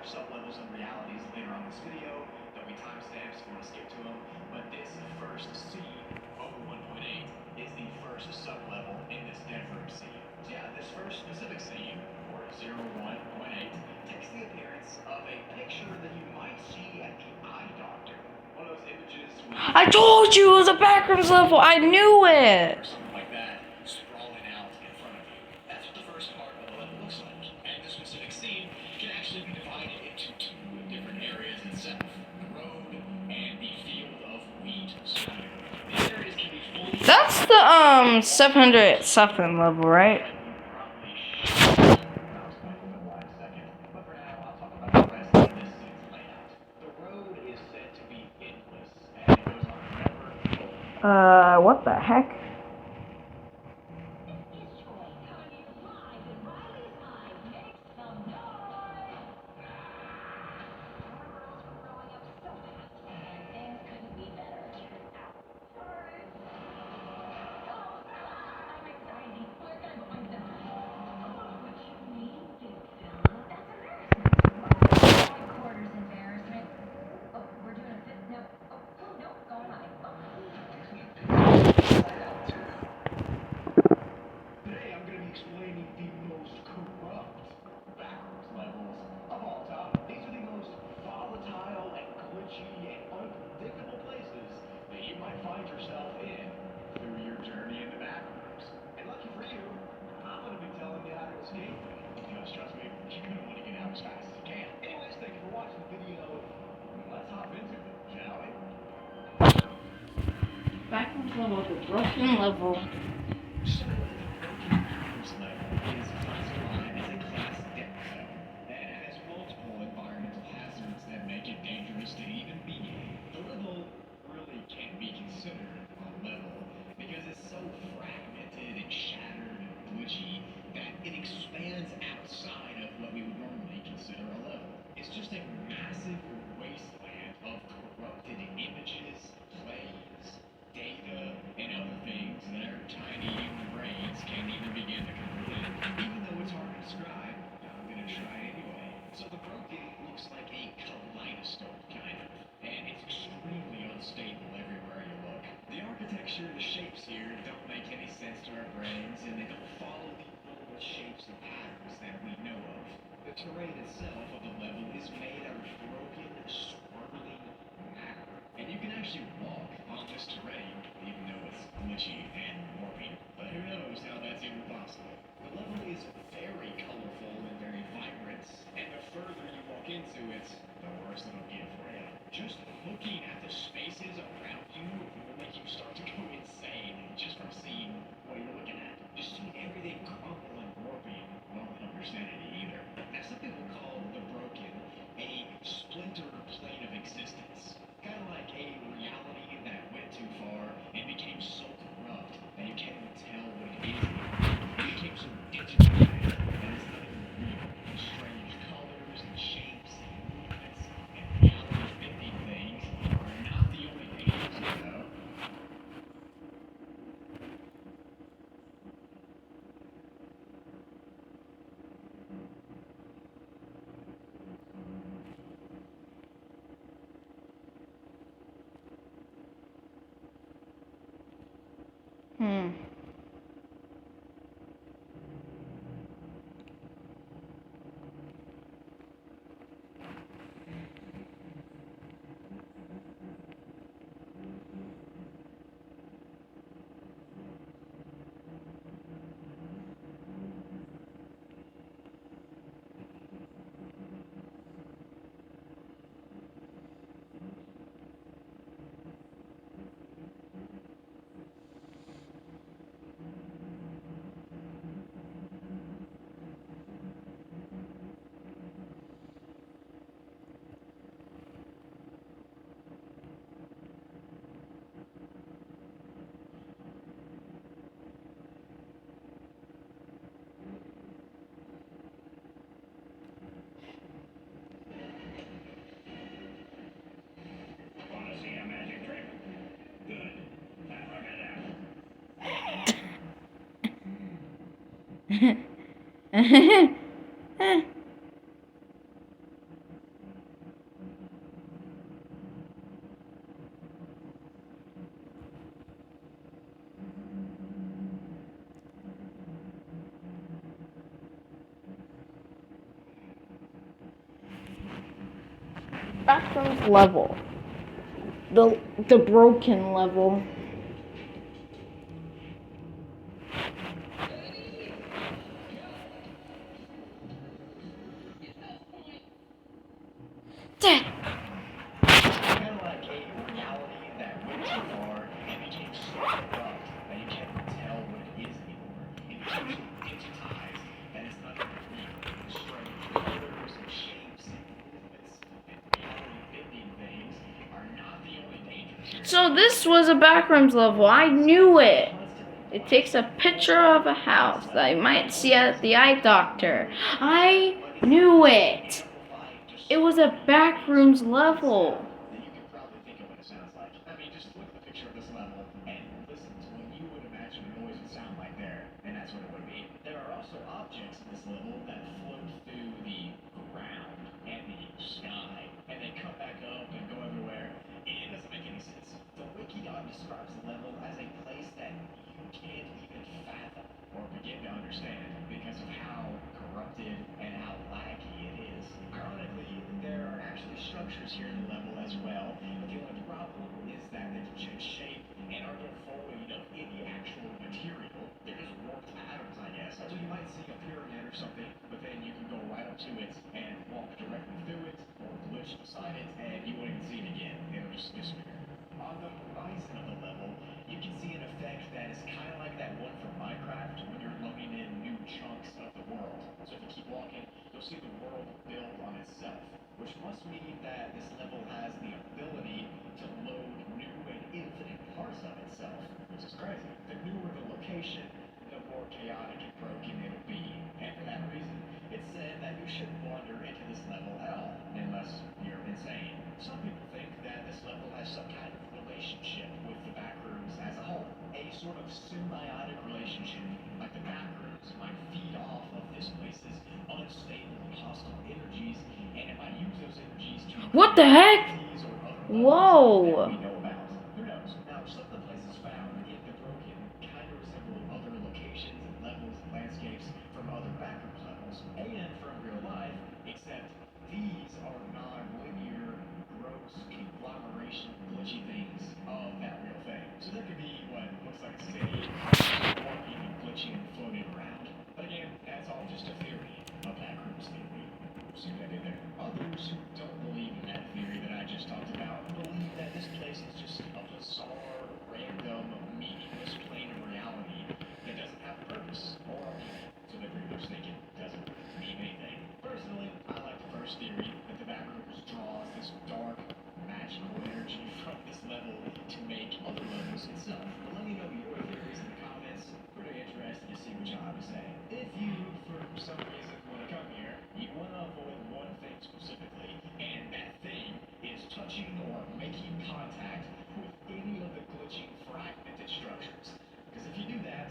sub-levels and realities later on this video. There'll be timestamps if you want to skip to them. But this first scene over 1.8 is the first sub-level in this Denver scene. So yeah, this first specific scene, or 01.8, takes the appearance of a picture that you might see at the eye doctor. One of those images with I told you it was a backrooms level. I knew it. something like that sprawling out in front of you. That's what the first part of the level looks like. And this specific scene can actually be divided into two different areas itself: the road and the field of wheat. So these areas can be fully. That's the 700 something level, right? What the heck? Today I'm going to be explaining the most corrupt backwards levels of all time. These are the most volatile and glitchy and unpredictable places that you might find yourself in through your journey in the backrooms. And lucky for you, I'm going to be telling you how to escape them. Because trust me, you're going to want to get out as fast as you can. Anyways, thank you for watching the video. Let's hop into it, shall we? Backrooms level is a broken level. So, the backwards level is classified as a class death zone and has multiple environmental hazards that make it dangerous to even be in. The level really can't be considered a level because it's so fragmented and shattered and glitchy that it expands outside of what we would normally consider a level. It's just a massive wasteland of corrupted images, plays, data, and other things that our tiny human brains can't even begin to comprehend. Even though it's hard to describe, I'm gonna try anyway. So the broken looks like a kaleidoscope, kind of, and it's extremely unstable everywhere you look. The architecture, the shapes here don't make any sense to our brains, and they don't follow the normal shapes and patterns that we know of. The terrain itself of the level is made out of broken, swirling matter. And you can actually walk on this terrain, even though it's glitchy and warpy. But who knows how that's even possible. The level is very colorful and very vibrant, and the further you walk into it, the worse it'll get for you. Just looking at the spaces around you will make you start to go insane just from seeing what you're looking at. Just seeing everything crumble and warping won't understand it either. Now some people call the broken a splintered plane of existence. Kind of like a reality that went too far and became so corrupt that you can't even tell what it is anymore. It became so digitized that it's not even real. Strange colors and shapes and movements and reality-bending things are not the only things, you know. Wanna see a magic trick? Good. Time for a nap. Backrooms level. The broken level. Dead. Kind of like a reality that went too far and became so corrupt that you can't tell what it is anymore. It became so digitized that it's not even real. Strange colors and shapes and movements and reality-bending things are not the only dangers here. So this was a backrooms level. I knew it. It takes a picture of a house that you might see at the eye doctor. I knew it. It was a backrooms level. Then you can probably think of what it sounds like. I mean, just look at the picture of this level and listen to what you would imagine a noise would sound like there, and that's what it would be. There are also objects in this level that float through the ground and the sky, and they come back up and go everywhere. It doesn't make any sense. The Wikidot describes the level as a place that you can't even fathom or begin to understand because of how corrupted and how laggy it is. Ironically, there are actually structures here in the level as well, but the only problem is that they've changed shape and are devoid of any actual material. They're just warped patterns, I guess. So you might see a pyramid or something, but then you can go right up to it and walk directly through it or glitch beside it, and you won't even see it again. It'll just disappear. On the horizon of the level, you can see an effect that is kind of like that one from Minecraft when you're loading in new chunks of the world. So if you keep walking, you'll see the world build on itself, which must mean that this level has the ability to load new and infinite parts of itself, which is crazy. The newer the location, the more chaotic and broken it'll be. And for that reason, it's said that you shouldn't wander into this level at all, unless you're insane. Some people think that this level has some kind of relationship with the backrooms as a whole. A sort of symbiotic relationship, like the backrooms might feed off of this place's unstable and hostile energies, and it might use those energies to What the heck? entities or other Whoa. that we know about. Who knows? Now, some of the places found in the broken kind of resemble other locations and levels and landscapes from other backrooms levels and from real life, except these are non-linear, gross conglomeration glitchy things of that real thing. So there could be what looks like a city walking and glitching and floating around. But again, that's all just a theory, a backrooms theory. See what I did there? Others who don't believe in that theory that I just talked about believe that this place is just a bizarre, random, meaningless plane of reality that doesn't have a purpose or a meaning. So they pretty much think it doesn't mean anything. Personally, I like the first theory that the backrooms draws this dark, magical energy from this level to make other levels itself. But let me know your theories in the comments. Pretty interested to see what y'all have to say. If you, for some reason, want to come here, you want to avoid one thing specifically, and that thing is touching or making contact with any of the glitching fragmented structures. Because if you do that,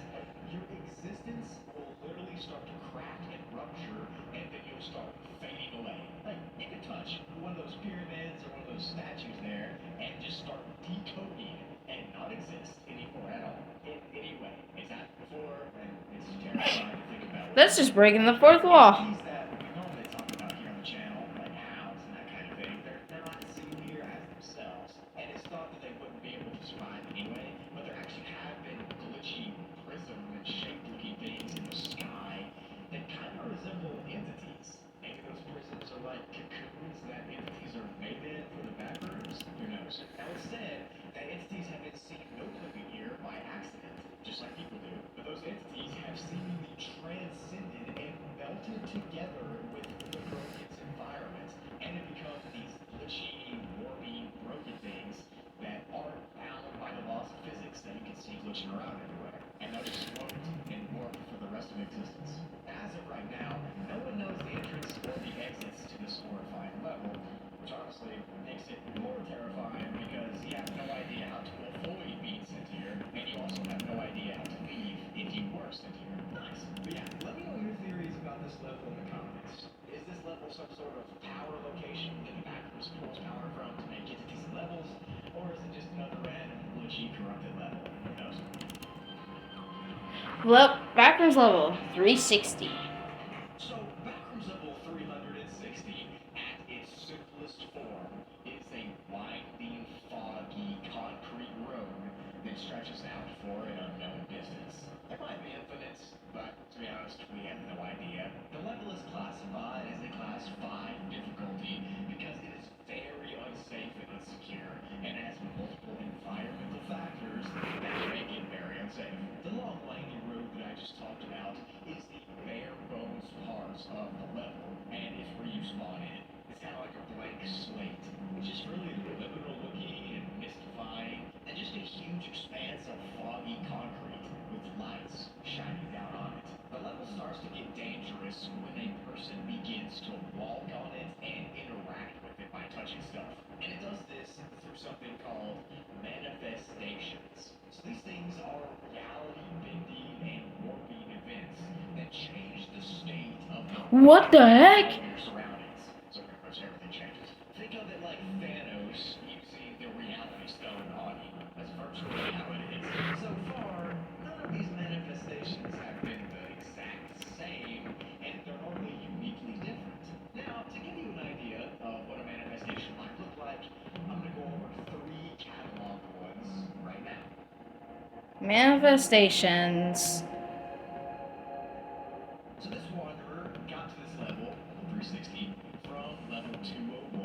your existence will literally start to crack and rupture, and then you'll start fading away. Like, you can touch one of those pyramids or one of those statues there and just start decoding and not exist anymore at all. In any way. It's happened before, and it's terrifying to think about. That's just breaking the fourth wall. Entities that we normally talk about here on the channel, like hounds and that kind of thing, they're not seen here as themselves. And it's thought that they wouldn't be able to survive anyway, but there actually have been glitchy prism and shaped-looking things in the sky that kind of resemble entities. Maybe those prisms are like cocoons that entities are made in for the backrooms. Who knows? Now it's said that entities have been seen notably here by accident, just like people do. But those entities have seemingly transcended and melted together with the broken's environment, and have become these glitchy, warping, broken things that aren't bound by the laws of physics that you can see glitching around everywhere. And they'll just float and warp for the rest of existence. As of right now, no one knows the entrance or the exits to this horrifying level, which honestly makes it more terrifying because you have no idea how to avoid being sent here, and you also have no idea how to leave if you were sent here. Nice. But yeah, let me know your theories about this level in the comments. Is this level some sort of power location that the backrooms pulls power from to make entities and levels, or is it just another random, glitchy, corrupted level? Who knows? Well, backrooms level 360. So, Backrooms level 360, at its simplest form, it stretches out for an unknown distance. There might be infinites, but to be honest, we have no idea. The level is classified as a Class 5 difficulty because it is very unsafe and insecure, and has multiple environmental factors that make it very unsafe. The long, winding road that I just talked about is the bare bones parts of the level, and it's where you spawn in. It's kind of like a blank slate, which is really liminal looking and mystifying, and just a huge expanse of foggy concrete with lights shining down on it. The level starts to get dangerous when a person begins to walk on it and interact with it by touching stuff. And it does this through something called manifestations. So these things are reality-bending and warping events that change the state of What the heck? your surroundings. So pretty much everything changes. Think of it like Thanos using the reality stone on you. That's virtually how it is. So far, none of these manifestations have been the exact same, and they're only uniquely different. Now, to give you an idea of what a manifestation might look like, I'm going to go over 3 catalog ones right now. Manifestations. So this wanderer got to this level, 360, from level 201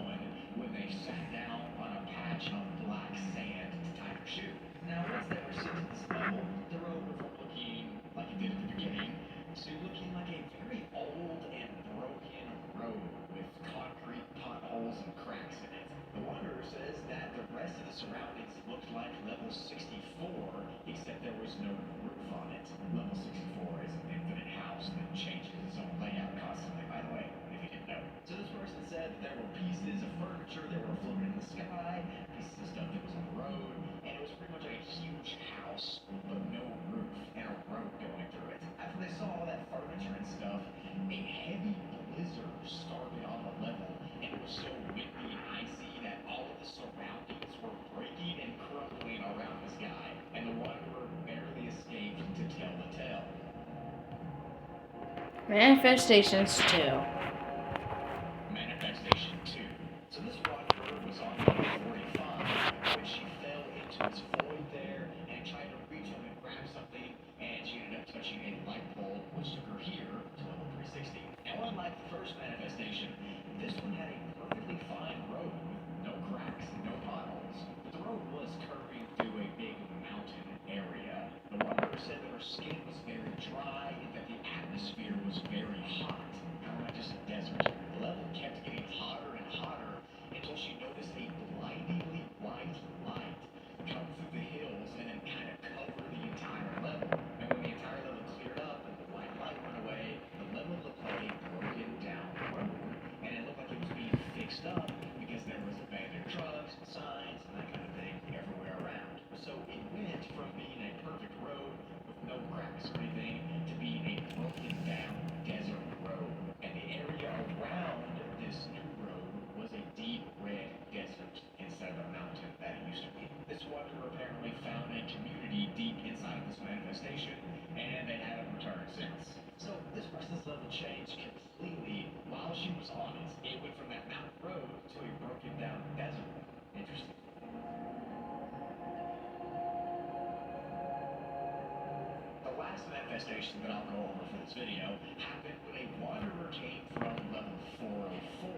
when they sat down on a patch of black sand to tie their shoe. Now, once they were sent to this level, the road went from looking like it did at the beginning to looking like a very old and broken road with concrete potholes and cracks in it. The wanderer says that the rest of the surroundings looked like level 64, except there was no roof on it. Level 64 is an infinite house that changes its own layout constantly, by the way, if you didn't know. So this person said that there were pieces of furniture that were floating in the sky, pieces of stuff that was on the road, and it was pretty much like a huge house, but no roof and a road going through it. After they saw all that furniture and stuff, a heavy blizzard started on the level, and it was so windy and icy that all of the surroundings were breaking and crumbling around this guy, and the wanderer barely escaped to tell the tale. Manifestations 2. Manifestation 2. So this wanderer was on level 45 when she fell into this void there and tried to reach up and grab something, and she ended up touching a light bulb, which took her here to level 360. Now, unlike the first manifestation, this one had a perfectly fine road with no cracks and no potholes. But the road was curving through a big mountain area. The wanderer said that her skin was very dry and that the atmosphere was very hot, kind of like just a desert. The level kept getting hotter and hotter until she noticed a blindingly white light come through the hills and then kind of cover the entire level. And when the entire level cleared up and the white light went away, the level looked like a broken down road, and it looked like it was being fixed up because there was abandoned trucks, signs, and that kind of thing everywhere around. So it went from being a perfect road with no cracks or anything to being a broken down desert road. And the area around this new road was a deep red desert instead of a mountain that it used to be. This wanderer apparently found a community deep inside this manifestation, and they haven't returned since. So this person's level changed completely while she was on it. It went from that mountain road to a broken down desert. Interesting. The last manifestation that I'll go over for this video happened when a wanderer came from level 404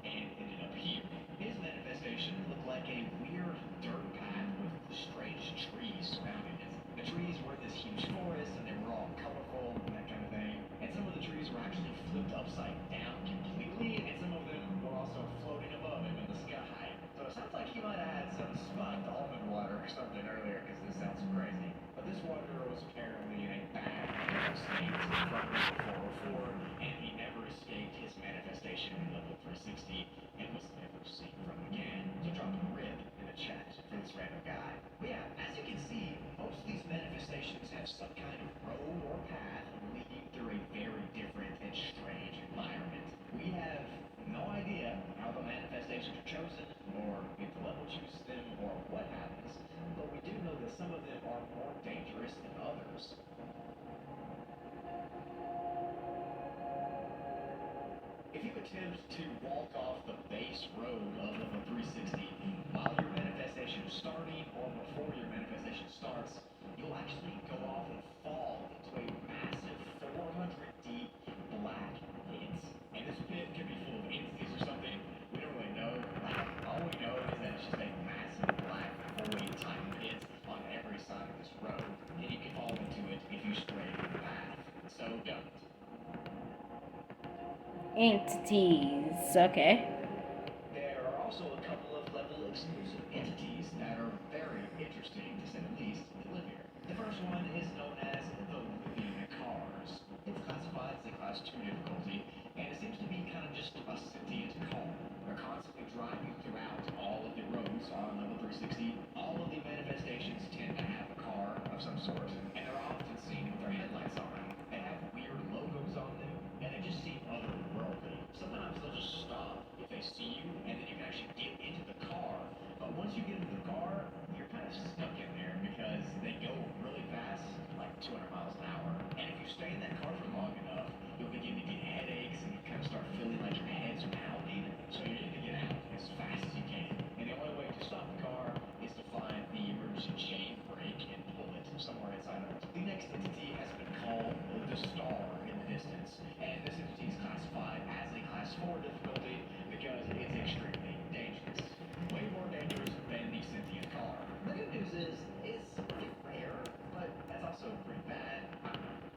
and ended up here. His manifestation looked like a weird dirt path with strange trees surrounding it. The trees were in this huge forest and they were all colorful and that kind of thing. And some of the trees were actually flipped upside down completely, and some of them were also floating above him in the sky. So it sounds like he might have had some spiked almond water or something earlier, because this sounds crazy. But this wanderer was apparently in a bad mental state from level 404, and he never escaped his manifestation in level 360 and was never seen from again. So drop a rib in the chat for this random guy. But yeah, as you can see, most of these manifestations have some kind of road or path leading through a very different and strange environment. We have no idea how the manifestations are chosen, or if the level chooses them, or what happens, but we do know that some of them are more dangerous than others. If you attempt to walk off the base road of level 360 while your manifestation starting or before your manifestation starts, you'll actually go off and fall into a massive 400 deep black pit. And this pit could be full of entities or something. We don't really know. All we know is that it's just a massive black void type pit on every side of this road. And you can fall into it if you stray from the path. So don't. Entities. Okay. There are also a couple of level exclusive entities that are very interesting, to say the least, that live here. The first one is known as the Living Cars. It's classified as a class 2 difficulty, and it seems to be kind of just a sentient car. They're constantly driving throughout all of the roads on level 360. All of the manifestations tend to have a car of some sort, and they're often seen with their headlights on. They have weird logos on them, and they just seem otherworldly. Sometimes they'll just stop if they see you, and then you can actually get into the car. But once you get into the car, you're kind of stuck in there because they go really fast, like 200 miles an hour. And if you stay in that car for long enough, you'll begin to get headaches and you kind of start feeling like your head's pounding. So you need to get out as fast as you can. And the only way to stop the car is to find the emergency chain brake and pull it somewhere inside of it. The next entity has been called the Star in the distance. And this entity is classified as a class 4 difficulty because it's extremely dangerous. Way more dangerous than the sentient car. The good news is, it's pretty rare, but that's also pretty bad.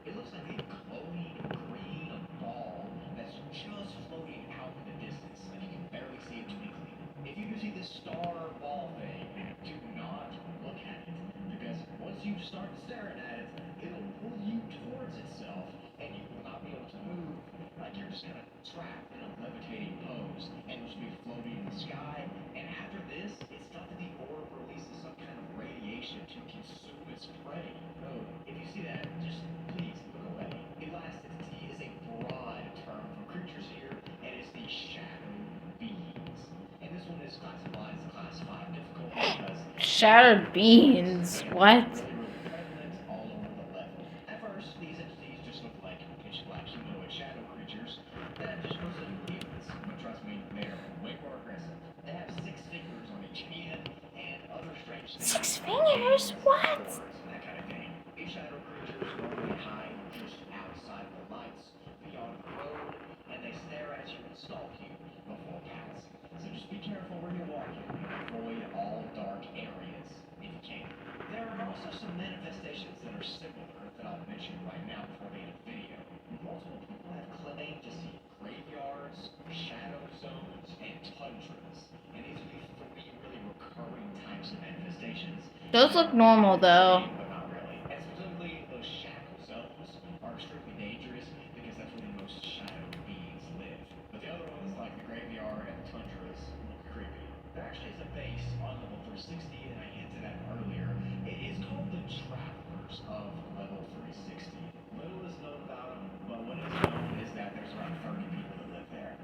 It looks like a glowing green ball that's just floating out in the distance, and you can barely see it twinkling. If you do see this star ball thing, do not look at it, because once you start staring at it, it'll pull you towards itself, and you will not be able to move. Like you're just kind of trapped in a levitating pose, and you'll just be floating in the sky. And after this, it's thought that the orb releases some kind of radiation to consume its prey. So if you see that, just please look away. The last entity is a broad term for creatures here, and it's the shadow beings. And this one is classified as a class 5 difficulty because Shattered beans. What? really prevalent all over the level. At first, these entities just look like pitch black humanoid shadow creatures that just go to demons. But trust me, they're way more aggressive. They have 6 fingers on each hand and other strange things. 6 fingers? What? That kind of thing. These shadow creatures normally hide just outside the lights, beyond the road, and they stare at you and stalk you before passing. So just be careful where you're walking and avoid all dark areas if you can. There are also some manifestations that are similar that I'll mention right now before the end of the video. Multiple people have claimed to see graveyards, shadow zones, and tundras. And these are the 3 really recurring types of manifestations. Those look normal though. But not really. And specifically, those shadow zones are extremely dangerous because that's where the most shadow beings live. But the other ones, like the graveyard and the tundras, look creepy. There actually is a base on level 360, and I hinted at it earlier. It is called the Travelers of level 360. Little is known about them, but what is known is that there's around 30 people that live there.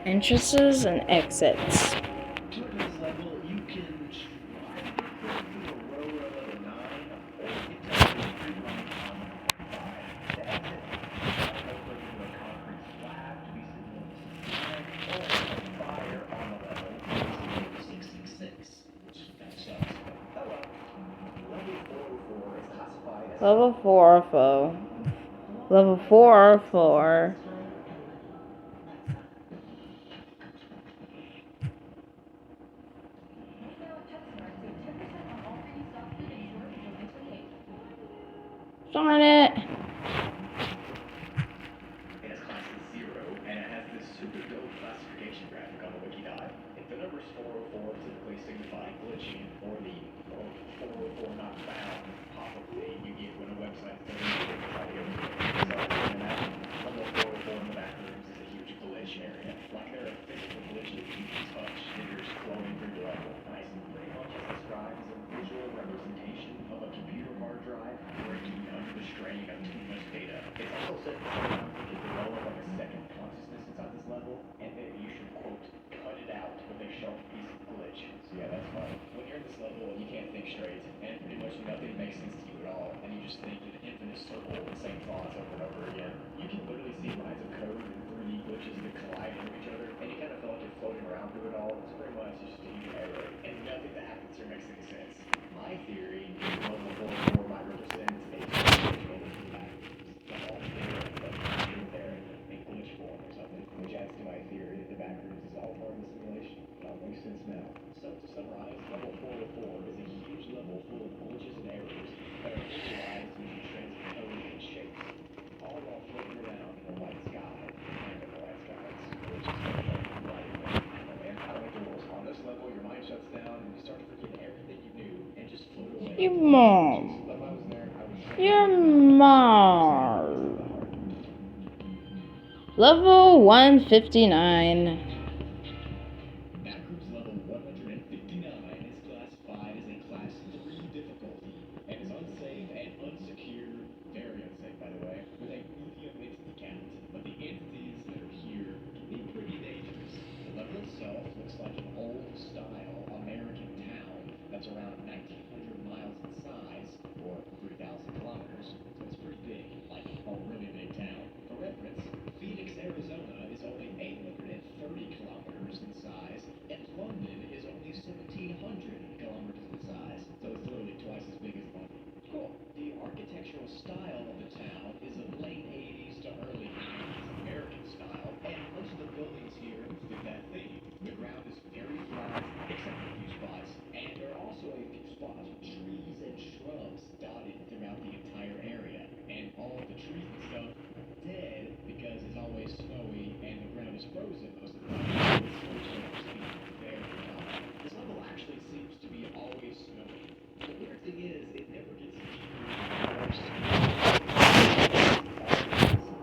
Entrances and exits. To this level, you can try to put through a row of level 9, or you can technically run on 5. To exit, open to a concrete slab to be signaled or a fire on the level to be signaled 666, which kind of sucks. Oh well. Level 404 is classified as Level 404. Level 404. Darn it. It has class 0, and it has this super dope classification graphic on the Wikidot. If the numbers 404 typically signify glitching, or the 404 not found pop-up thing you get when a website doesn't try to get rid of it. So, imagine level 404 in the back rooms is a huge glitch area. Like there are physical glitches that you can touch that are just flowing through the level. Nice and pretty much is described as a visual representation of a computer hard drive breaking under the strain of too much data. It's also said that sometimes you can develop like a second consciousness inside this level, and that you should, quote, cut it out with a sharp piece of glitch. So yeah, that's fun. When you're in this level, you can't think straight, and pretty much nothing makes sense to you at all, and you just think in an infinite circle of the same thoughts over and over again. You can literally see lines of code and 3D glitches that collide into each other, and you kind of feel like you're floating around through it all. It's pretty much just a all part of the simulation. It all makes sense now. So to summarize, level 404 is a huge level full of glitches and errors that are visualized using transient code and shapes, all while floating around in the white sky. And in the white skies, which is light. Oh man, I don't like the rules. On this level, your mind shuts down and you start to forget everything you knew and just float away. Your mom. But if I was there, I would Your mom. Level 159. Backroom's level 159 is classified as a class 3 difficulty and is unsafe and unsecure, very unsafe by the way, with a medium entity count. But the entities that are here can be pretty dangerous. The level itself looks like an old-style American town that's around 1,900 miles in size, or 3,000 kilometers, so it's pretty big, like a really big town. For reference, Phoenix, Arizona is only 830 kilometers in size, and London is only 1,700 kilometers in size, so it's literally twice as big as London. Cool. The architectural style of the town is a late 80s to early 90s American style, and most of the buildings here fit that theme. The ground is very flat, except for a few spots, and there are also a few spots with trees and shrubs dotted throughout the entire area, and all of the trees and stuff dead because it's always snowy and the ground is frozen most of the time. Very high. This level actually seems to be always snowy. The weird thing is, it never gets worse.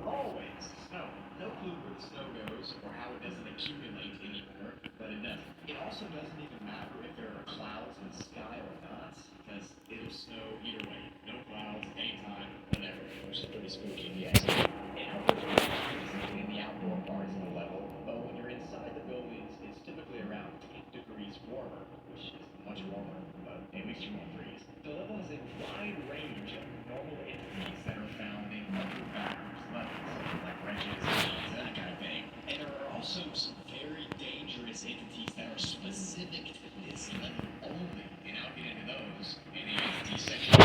Always snow. No clue where the snow goes or how it doesn't accumulate anymore, but it doesn't. It also doesn't even matter if there are clouds in the sky or not, because it'll snow either way. No clouds, anytime, whatever. Which is pretty spooky if you ask me. And outdoors are in the outdoor parts of the level, but when you're inside the buildings, it's typically around 10 degrees warmer, which is much warmer, but at least you won't freeze. The level has a wide range of normal entities that are found in other backwards levels, like wrenches, that kind of thing. And there are also some very dangerous entities that are specific to this level only, and I'll get into those in the entity section.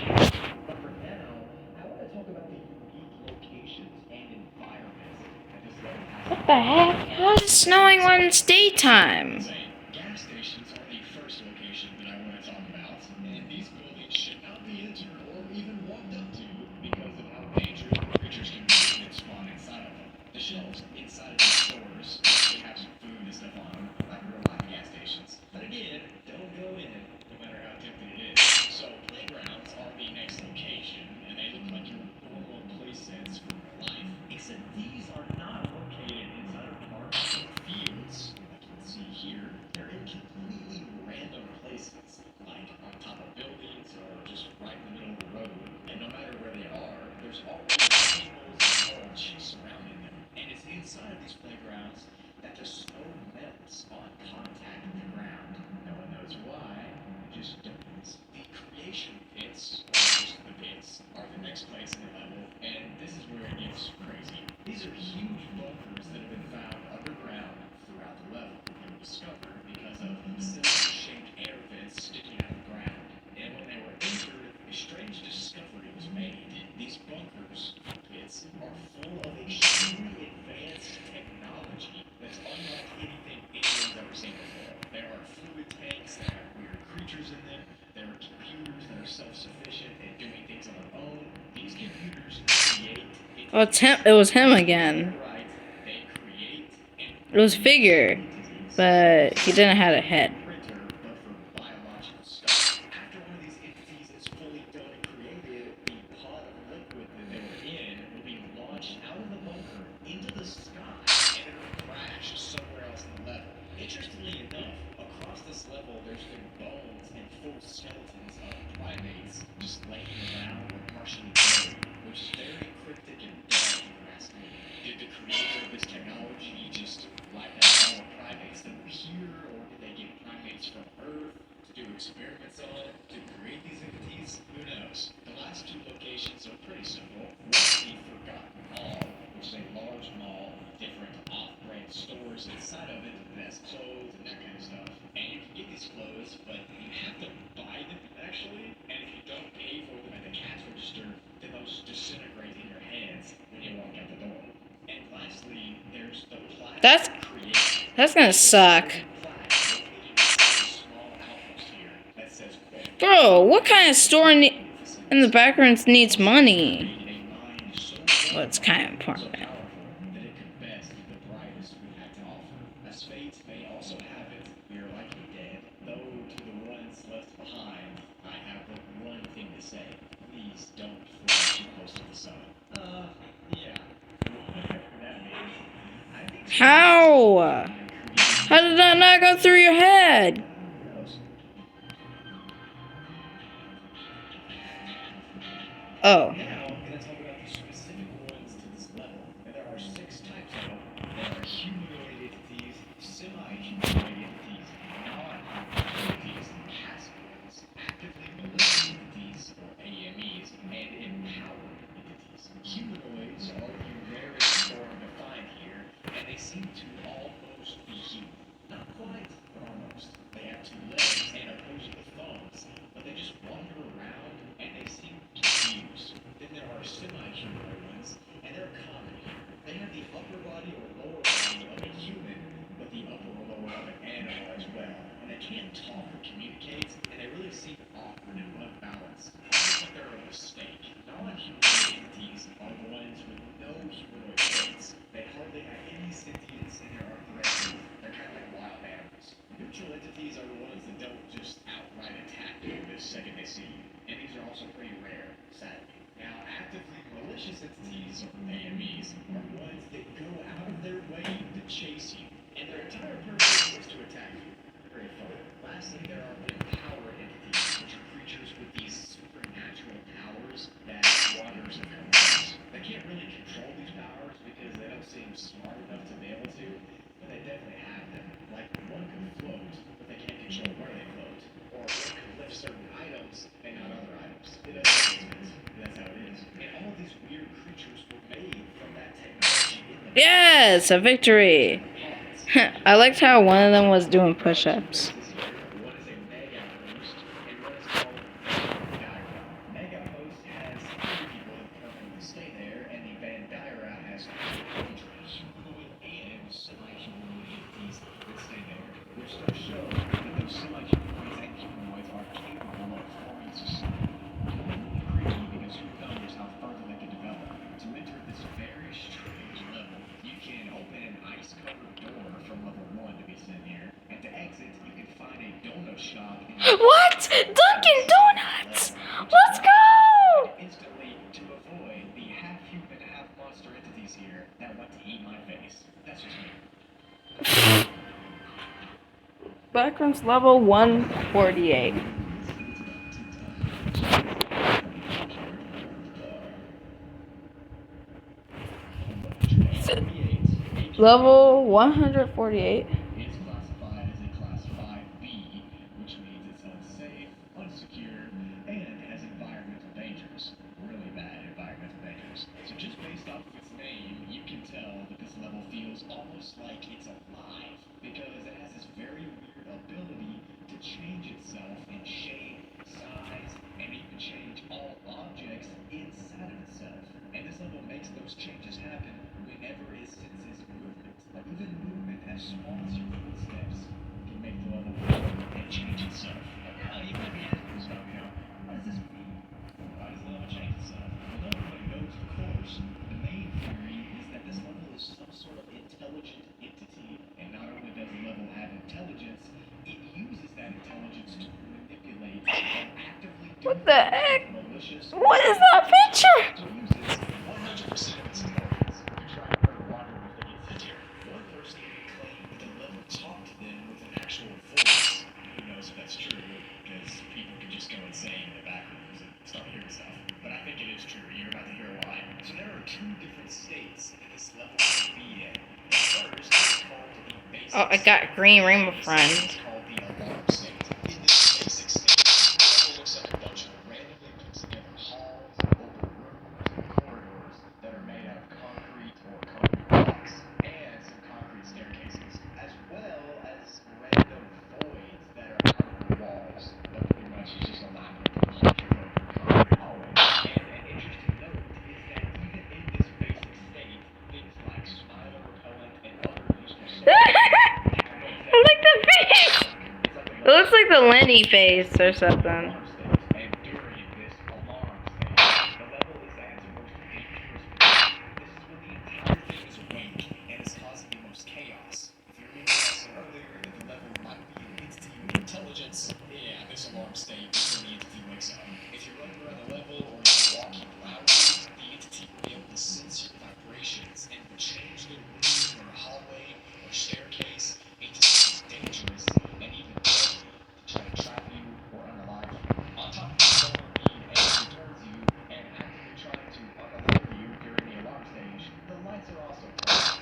But for now, I want to talk about the unique locations and environments that this level has. What the heck? How is it snowing when it's daytime? Gas stations are the first location that I want to talk about, and these buildings should not be entered or even walked up to because of how dangerous the creatures can be that spawn inside of them. The shelves inside of these stores should have some food and stuff on them, like real life gas stations. But again, don't go in no matter how tempting it is. So playgrounds are the next location, and they look like your normal play sets for life, except these are not located inside of parks or fields like you can see here. They're in completely random places, like on top of buildings or just right in the middle of the road. And no matter where they are, there's always tables and mulch surrounding them. And it's inside of these playgrounds that the snow melts on contact with the ground. No one knows why, it just does. The creation pits, or just the pits, are the next place in the level, and this is where it gets crazy. These are huge bunkers that have been found underground throughout the level. They were discovered because of cylinder-shaped air vents sticking out of the ground. And when they were entered, a strange discovery was made. These bunkers, pits, are full of extremely advanced technology that's unlike anything anyone's ever seen before. There are fluid tanks that have weird creatures in them. There are computers that are self-sufficient and doing things on their own. These computers create... Oh, it was him again. Right, they create... It was Figure, but he didn't have a head. Printer, but for biological stuff. After one of these entities is fully done and created, the pot of liquid that they were in will be launched out of the bunker into the sky, and it will crash somewhere else in the level. Interestingly enough, across this level, there's been bones and full skeletons of primates just laying around or partially buried, which is very cryptic and dark, if you ask me. Did the creator of this technology just wipe out all the primates that were here, or did they get primates from Earth to do experiments on to create these entities? Who knows? The last two locations are pretty simple. One is the Forgotten Mall, which is a large mall with different off-brand stores inside of it that has clothes and that kind of stuff. And you can get these clothes, but you have to buy them actually. And if you don't pay for them at the cash register, then they'll just disintegrate in your hands when you walk out the door. And lastly, there's the Plaid That's Creation. That's gonna suck. Bro, what kind of store in the background needs money? Well, it's kind of important. As fate may also have it, we are likely dead. Though to the ones left behind, I have but one thing to say. Please don't fly too close to the sun. Yeah. Whatever that means. I think How? How did that not go through your head? Oh. Now, I'm going to talk about the specific ones to this level. And there are 6 types of them. There are humanoid entities, semi-humanoid entities, non-humanoid entities, passive actively malicious entities, or AMEs, and empowered entities. Humanoids are the rarest form defined here, and they seem to almost be human. Not quite, but almost. They have 2 legs and opposable thumbs, but they just wander around and they seem confused. Then there are semi-humanoid ones, and they're common here. They have the upper body or lower body of a human, but the upper or lower of an animal as well. And they can't talk or communicate, and they really seem awkward and unbalanced. Almost like they're a mistake. Non-humanoid entities are the ones with no humanoid traits. They hardly have any sentience and they are aggressive. They're kind of like wild animals. Neutral entities are the ones that don't just outright attack you the second they see you. And these are also pretty rare, sadly. Now, actively malicious entities, or AMEs, are ones that go out of their way to chase you. And their entire purpose is to attack you. Very fun. Lastly, there are empowered entities, which are creatures with these supernatural powers that waters have come across. They can't really control these powers because they don't seem smart enough to be able to, but they definitely have them. Like, one can float, but they can't control where they float. Or one can lift certain items and not other items. It doesn't make sense. That's how it is. And all of these weird creatures were made from that technology in them. Yes, a victory. I liked how one of them was doing push-ups. One is a mega host, and one is called Vandyra. Mega host has 3 people that permanently stay there, and the Vandyra has 3 humanoid and semi-humanoid entities that stay there, which does show that those semi-humanoids and humanoids are capable of forming society. Completely creepy because who knows how further they could develop. To enter this very strange level, you can open an ice-covered door from level 1 to be sent here, and to exit, you can find a donut shop in What? Dunkin' Donuts! Let's go! instantly to avoid the half-human, half-monster entities here that want to eat my face. That's just me. Backrooms level 148. Level 148. It's classified as a Class 5B, which means it's unsafe, unsecure, and has environmental dangers. Really bad environmental dangers. So just based off of its name, you can tell that this level feels almost like it's alive, because it has this very weird ability to change itself in shape, size, and even change all objects inside of itself. And this level makes those changes happen whenever it senses movement. Like even movement as small as your footsteps can make the level grow and change itself. Like, you might be asking yourself, what does this mean? Why does the level change itself? Well, everybody knows, of course. The main theory is that this level is some sort of intelligent entity, and not only does the level have intelligence, it uses that intelligence to manipulate and actively do What the heck? malicious. What is that picture? It uses 100% of its intelligence to try to hurt Wander if they get sent here. One person claimed that the level talked to them with an actual voice. Who knows if that's true, because people can just go insane in the back rooms and start hearing stuff. But I think it is true. You're about to hear why. So there are 2 different states that this level can be in. The first is called the basic Oh, I got green rainbow It's friend. called the alarm state. In this basic state, the level looks like a bunch of randomly put together halls, open rooms, and corridors that are made out of concrete or concrete blocks, and some concrete staircases, as well as random voids that are out of the walls. But pretty much it's just a lot of concrete hallway. And an interesting note is that even in this basic state, things like spider repellent and other useful stuff It looks like the Lenny face or something. And during this alarm stage, the level is at its most dangerous point. This is when the entire thing is awake and is causing the most chaos. If you remember what I said earlier, that the level might be an entity with intelligence, yeah, this alarm state is when the entity wakes up. If you're running around the level or you're walking loudly, the entity will be able to sense your vibrations and will change the room or hallway or staircase into something dangerous and even deadly to try to trap you or unalive you. On top of this level being angry towards you and actively trying to unalive you during the alarm stage, the lights are also turned off.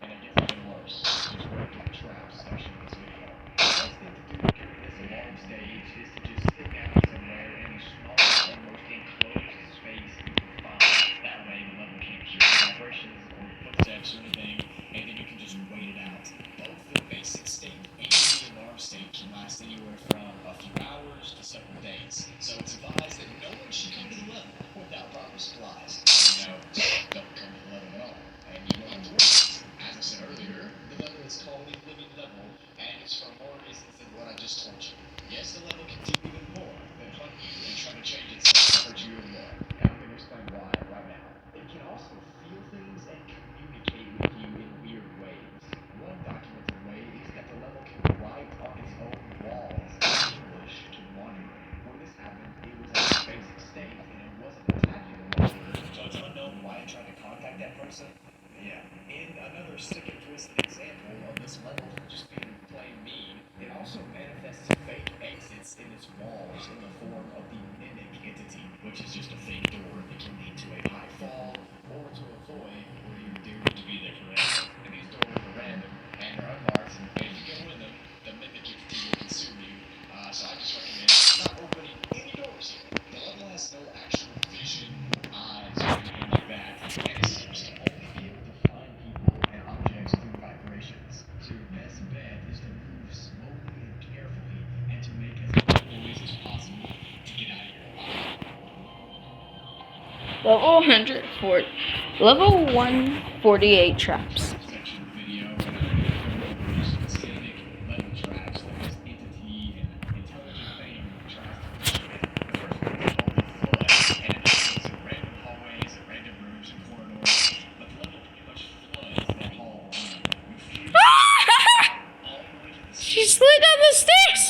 And it gets even worse. There's webcam traps stashed in this video. The best thing to do during this alarm stage is to just sit down somewhere in the smallest and most enclosed space you can find. That way the level can't hear vibrations or footsteps or anything, and then you can just wait it out. Both the basic state and the alarm state can last anywhere from a few hours to several days. So it's advised that no one should come to the level without proper supplies. No, don't come to the level at all. And you won't have to worry. As I said earlier, the level is called the living level, and it's for more reasons than what I just told you. Yes, the level can do even more than hunt you and try to change itself to hurt you even more. And I'm going to explain why right now. It can also feel things and communicate with you in weird ways. One documented way is that the level can write on its own walls in English to wanderer. When this happened, it was at its basic state and it wasn't attacking the wanderer, so it's unknown why it tried to contact that person. Yeah. In another sick and twisted example of this level just being plain mean, it also manifests fake exits in its walls in the form of the mimic entity, which is just a fake door that can lead to a high fall or to a void where you're doomed to be there forever. And these doors are random and they're unmarked, and if you go in them, the mimic entity will consume you. So I just recommend not opening any doors here. The level has no actual vision, eyes, or anything like that, and it seems to only be able to find people and objects through vibrations. So your best bet is to move slowly and carefully and to make as little noise as possible to get out of here alive. Level 148 traps. Section of the video, and I'm going to go over specific level traps that this entity and intelligent thing tries to push you in. The first one is called the flood, and it happens in random hallways and random rooms and corridors, but the level pretty much floods that hall with fumes all the way to the She ceiling. slid down the stairs!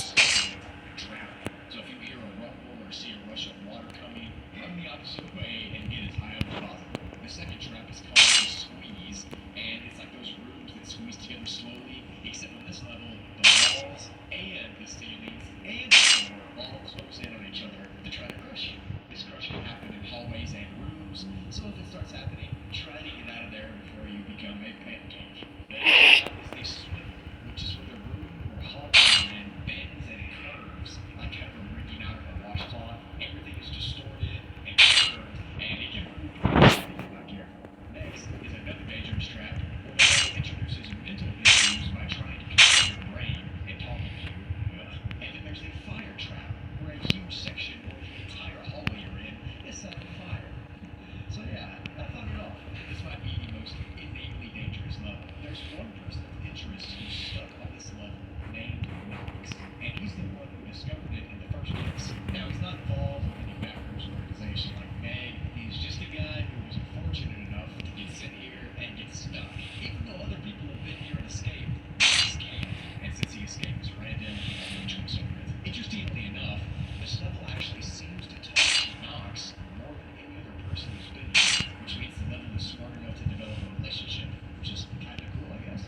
Drowning. So if you hear a rumble or see a rush of water coming, run the opposite way and get as high up as possible. The second trap is called the squeeze, and it's like those rooms that squeeze together slowly, except on this level, the walls and the ceilings and the floor all close in on each other to try to crush you. This crush can happen in hallways and rooms, so if it starts happening, try to get out of there before you become a pancake. The next trap is the swivel, which is where the room or hallway you're in bends and curves like kind of a rigging out of a washcloth. Everything is distorted and curved, and it can move if you're not careful. Next is another dangerous trap where the level introduces mental issues by trying to control your brain and talking to you. Ugh. And then there's the fire trap, where a huge section or the entire hallway you're in is set on fire. So yeah, I thought it off. This might be the most innately dangerous level. There's one person of interest who's stuck on this level named Knox, and he's the one who discovered it in the first place. Now he's not involved with any backers organization like Meg. He's just a guy who was fortunate enough to get sent here and get stuck. Even though other people have been here and escaped, Knox can't. And since he escaped was random, he had no choice over it. Interestingly enough, this level actually seems to talk to Knox more than any other person who's been here, which means the level is smart enough to develop a relationship, which is kind of cool, I guess.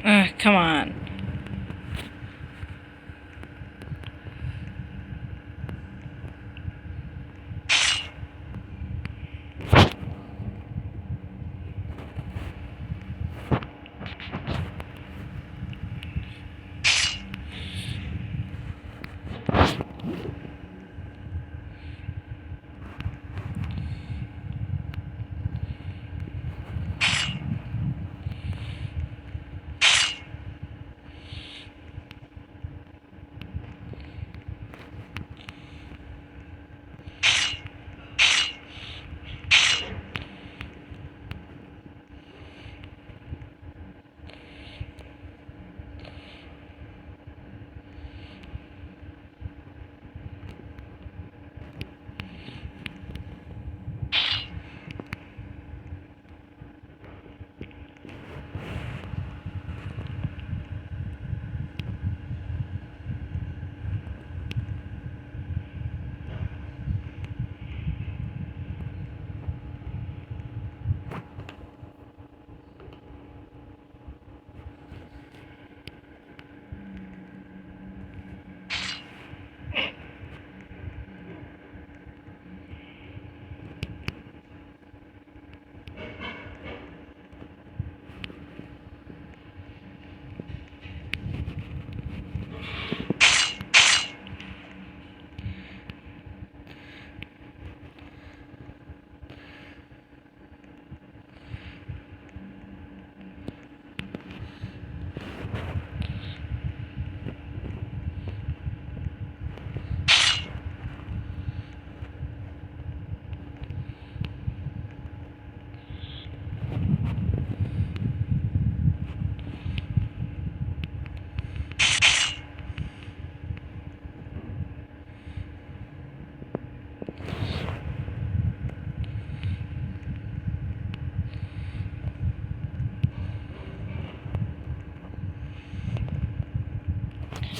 Come on.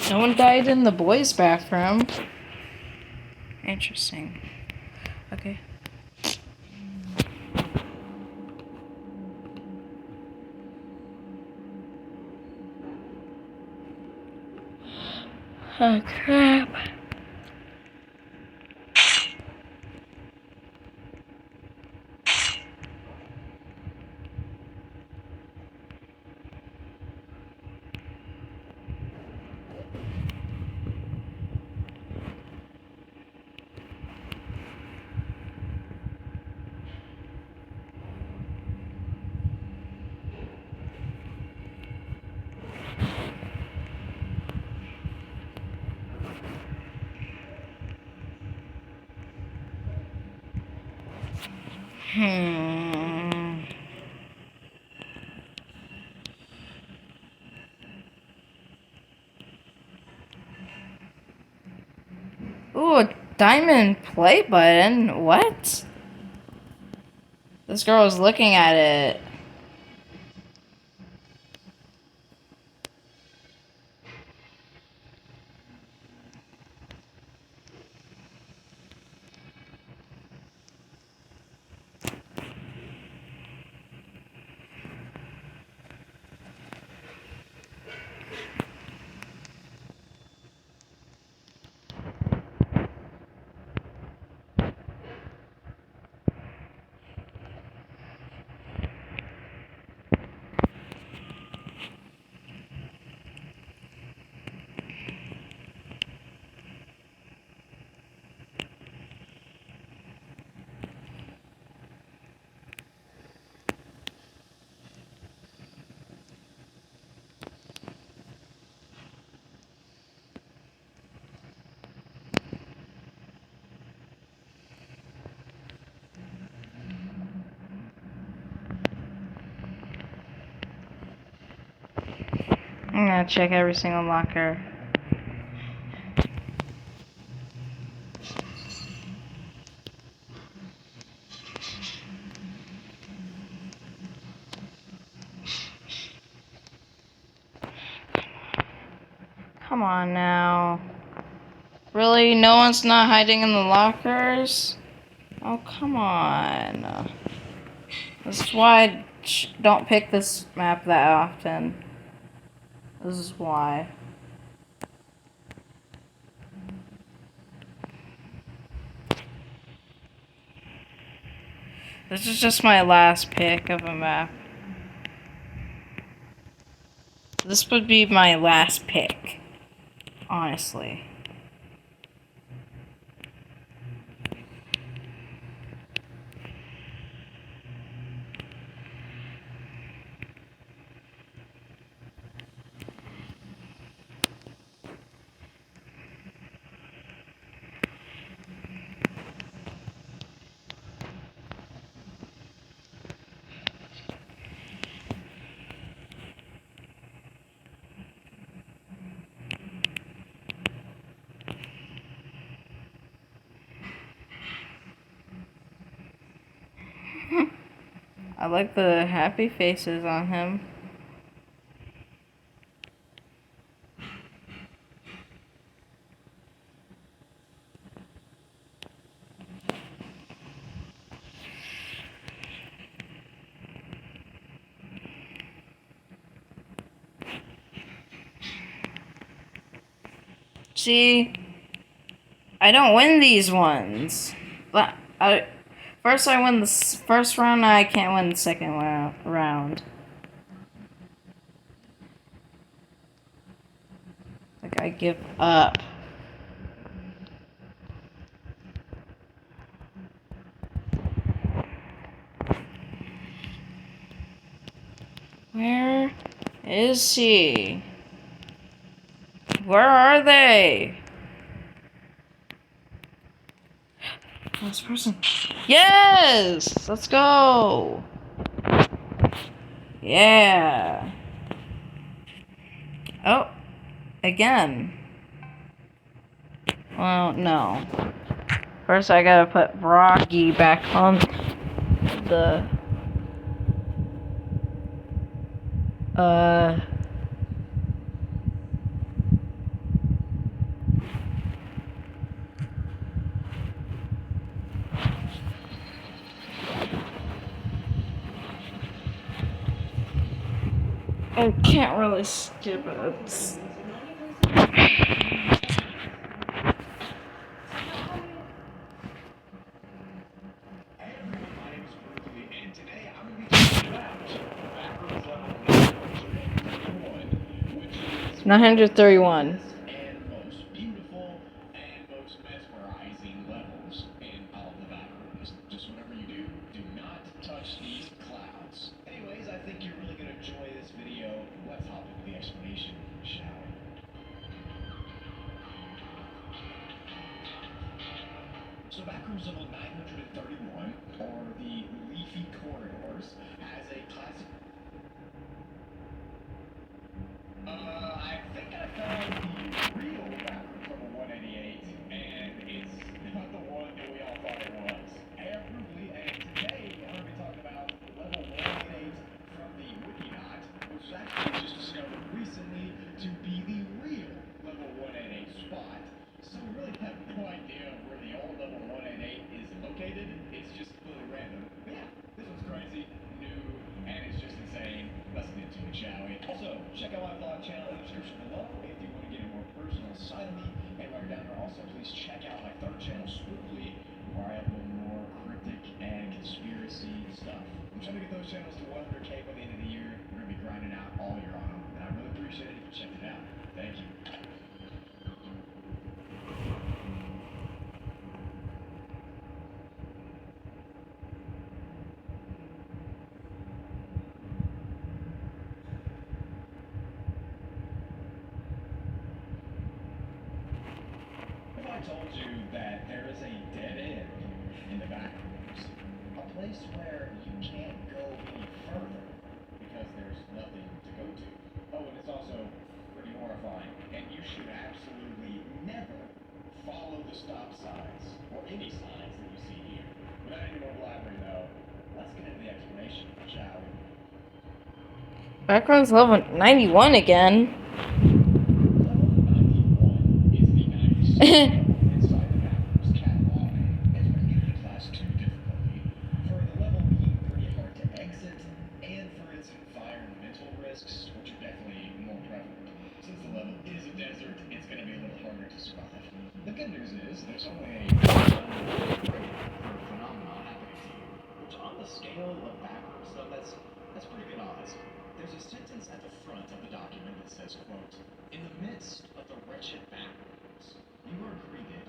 No one died in the boys' bathroom. Interesting. Okay. Oh, crap. Hmm. Ooh, a diamond play button? What? This girl was looking at it. I'm gonna check every single locker. Come on now. Really? No one's not hiding in the lockers? Oh, come on. That's why I don't pick this map that often. This is why. This is just my last pick of a map. This would be my last pick, honestly. I like the happy faces on him. See, I don't win these ones. But first I win the first round, I can't win the second round. Like, I give up. Where is he? Where are they? This person. Yes! Let's go! Yeah. Oh, again. Well, no. First, I gotta put Rocky back on the. I can't really skip it. My name is Berkeley, and today I'm going to be talking about backwards level 931, which is 931. and most beautiful and most mesmerizing levels in all of the backrooms. Just whatever you do, do not touch these clouds. Anyways, I think you're really going to enjoy this video. Let's hop into the explanation, shall we? So Backrooms level 931, or the Leafy Corridors, has a classic... I think I found the real Backrooms level 188, and it's not the one that we all thought it was. Absolutely, and today I'm going to be talking about level 188 from the Wikinaut, which was actually just discovered recently to be the real level 188 spot. So we really have no idea where the old level 188 is located. It's just completely random. But yeah, this one's crazy, new, and it's just insane. Let's get into it, shall we? Also, check out my vlog channel in the description below if you want to get a more personal side of me. And while you're down there, also please check out my third channel, Spookly, where I have a little more cryptic and conspiracy stuff. I'm trying to get those channels to 100K by the end of the year. We're going to be grinding out all year on them, and I really appreciate it if you check it out. Thank you. If I told you that there is a dead end in the back rooms, a place where you can't go any further because there's nothing to go to. Oh, and it's also pretty horrifying, and you should absolutely never follow the stop signs or any signs that you see here. Without any more blabbering, though, let's get into the explanation, shall we? Background's level 91 again. Level 91 is the 96th level inside the Backrooms catalog. It's rated at Class 2 difficulty, for the level being pretty hard to exit, and for its environmental risks, which are definitely more prevalent. desert, it's going to be a little harder to survive. The good news is there's only a phenomenon happening to you, which on the scale of backwards stuff, that's pretty good odds. There's a sentence at the front of the document that says, quote, "In the midst of the wretched backwards, you are greeted."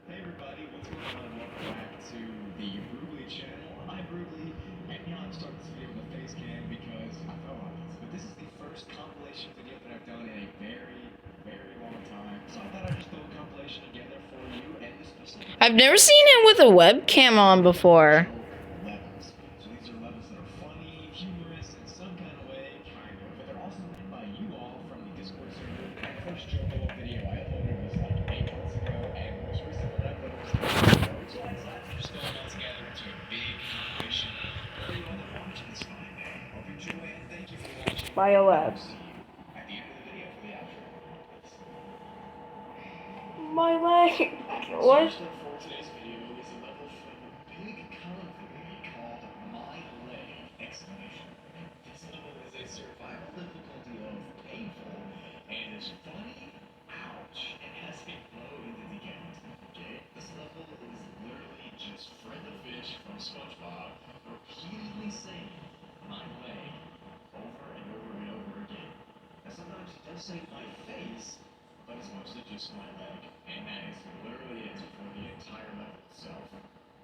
Hey everybody, what's going on? Welcome back to the Brugly channel. I'm Brugly, and I'm starting this video with a face cam because I fell on it. But this is the first compilation video that I've done in a very, very long time. So I thought I'd just throw a compilation together for you and this specific. I've never seen him with a webcam on before. Levels. So these are levels that are funny, humorous in some kind of way, kind of, but they're also made by you all from the Discord server. And the first Joe video I uploaded was like 8 months ago, and most recent one I uploaded was 3 months ago. So I decided to just throw them all together into a big compilation for you all that watch this fine day. Hope you enjoy and thank you for watching. BioLab. See you at the end of the video for the outro. My leg. What? First up for today's video is a level from Big Confidently called My Leg! Exclamation. This level is a survival difficulty of painful and is funny, ouch, and has a low entity count. Okay? This level is literally just Fred the Fish from SpongeBob repeatedly saying my leg over and over and over again. Now sometimes he does say my face, but it's mostly just my leg, and that is literally it for the entire level itself.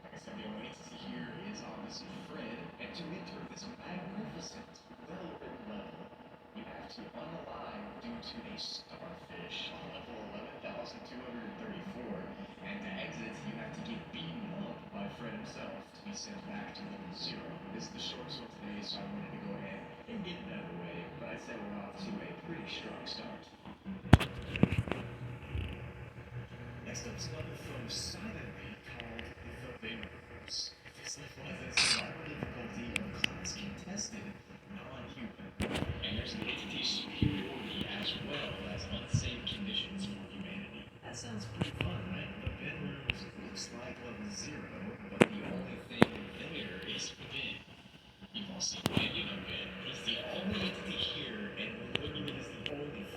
Like I said, the only entity here is obviously Fred, and to enter this magnificent, well-written level, you have to unalive due to a starfish on level 11,234, and to exit, you have to get beaten up by Fred himself to be sent back to level 0. This is the short one today, so I wanted to go ahead and get it out of the way, but I'd say we're off to a pretty strong start. Next up is a level from Silently called The Bearers. This level has a survival difficulty of class contested, non-human. And there's an entity superiority as well as unsafe conditions for humanity. That sounds pretty fun, right? The Bedrooms looks like level 0, but the only thing there is Ben. You've all seen Ben, you know Ben. He's the only entity here, and literally is the only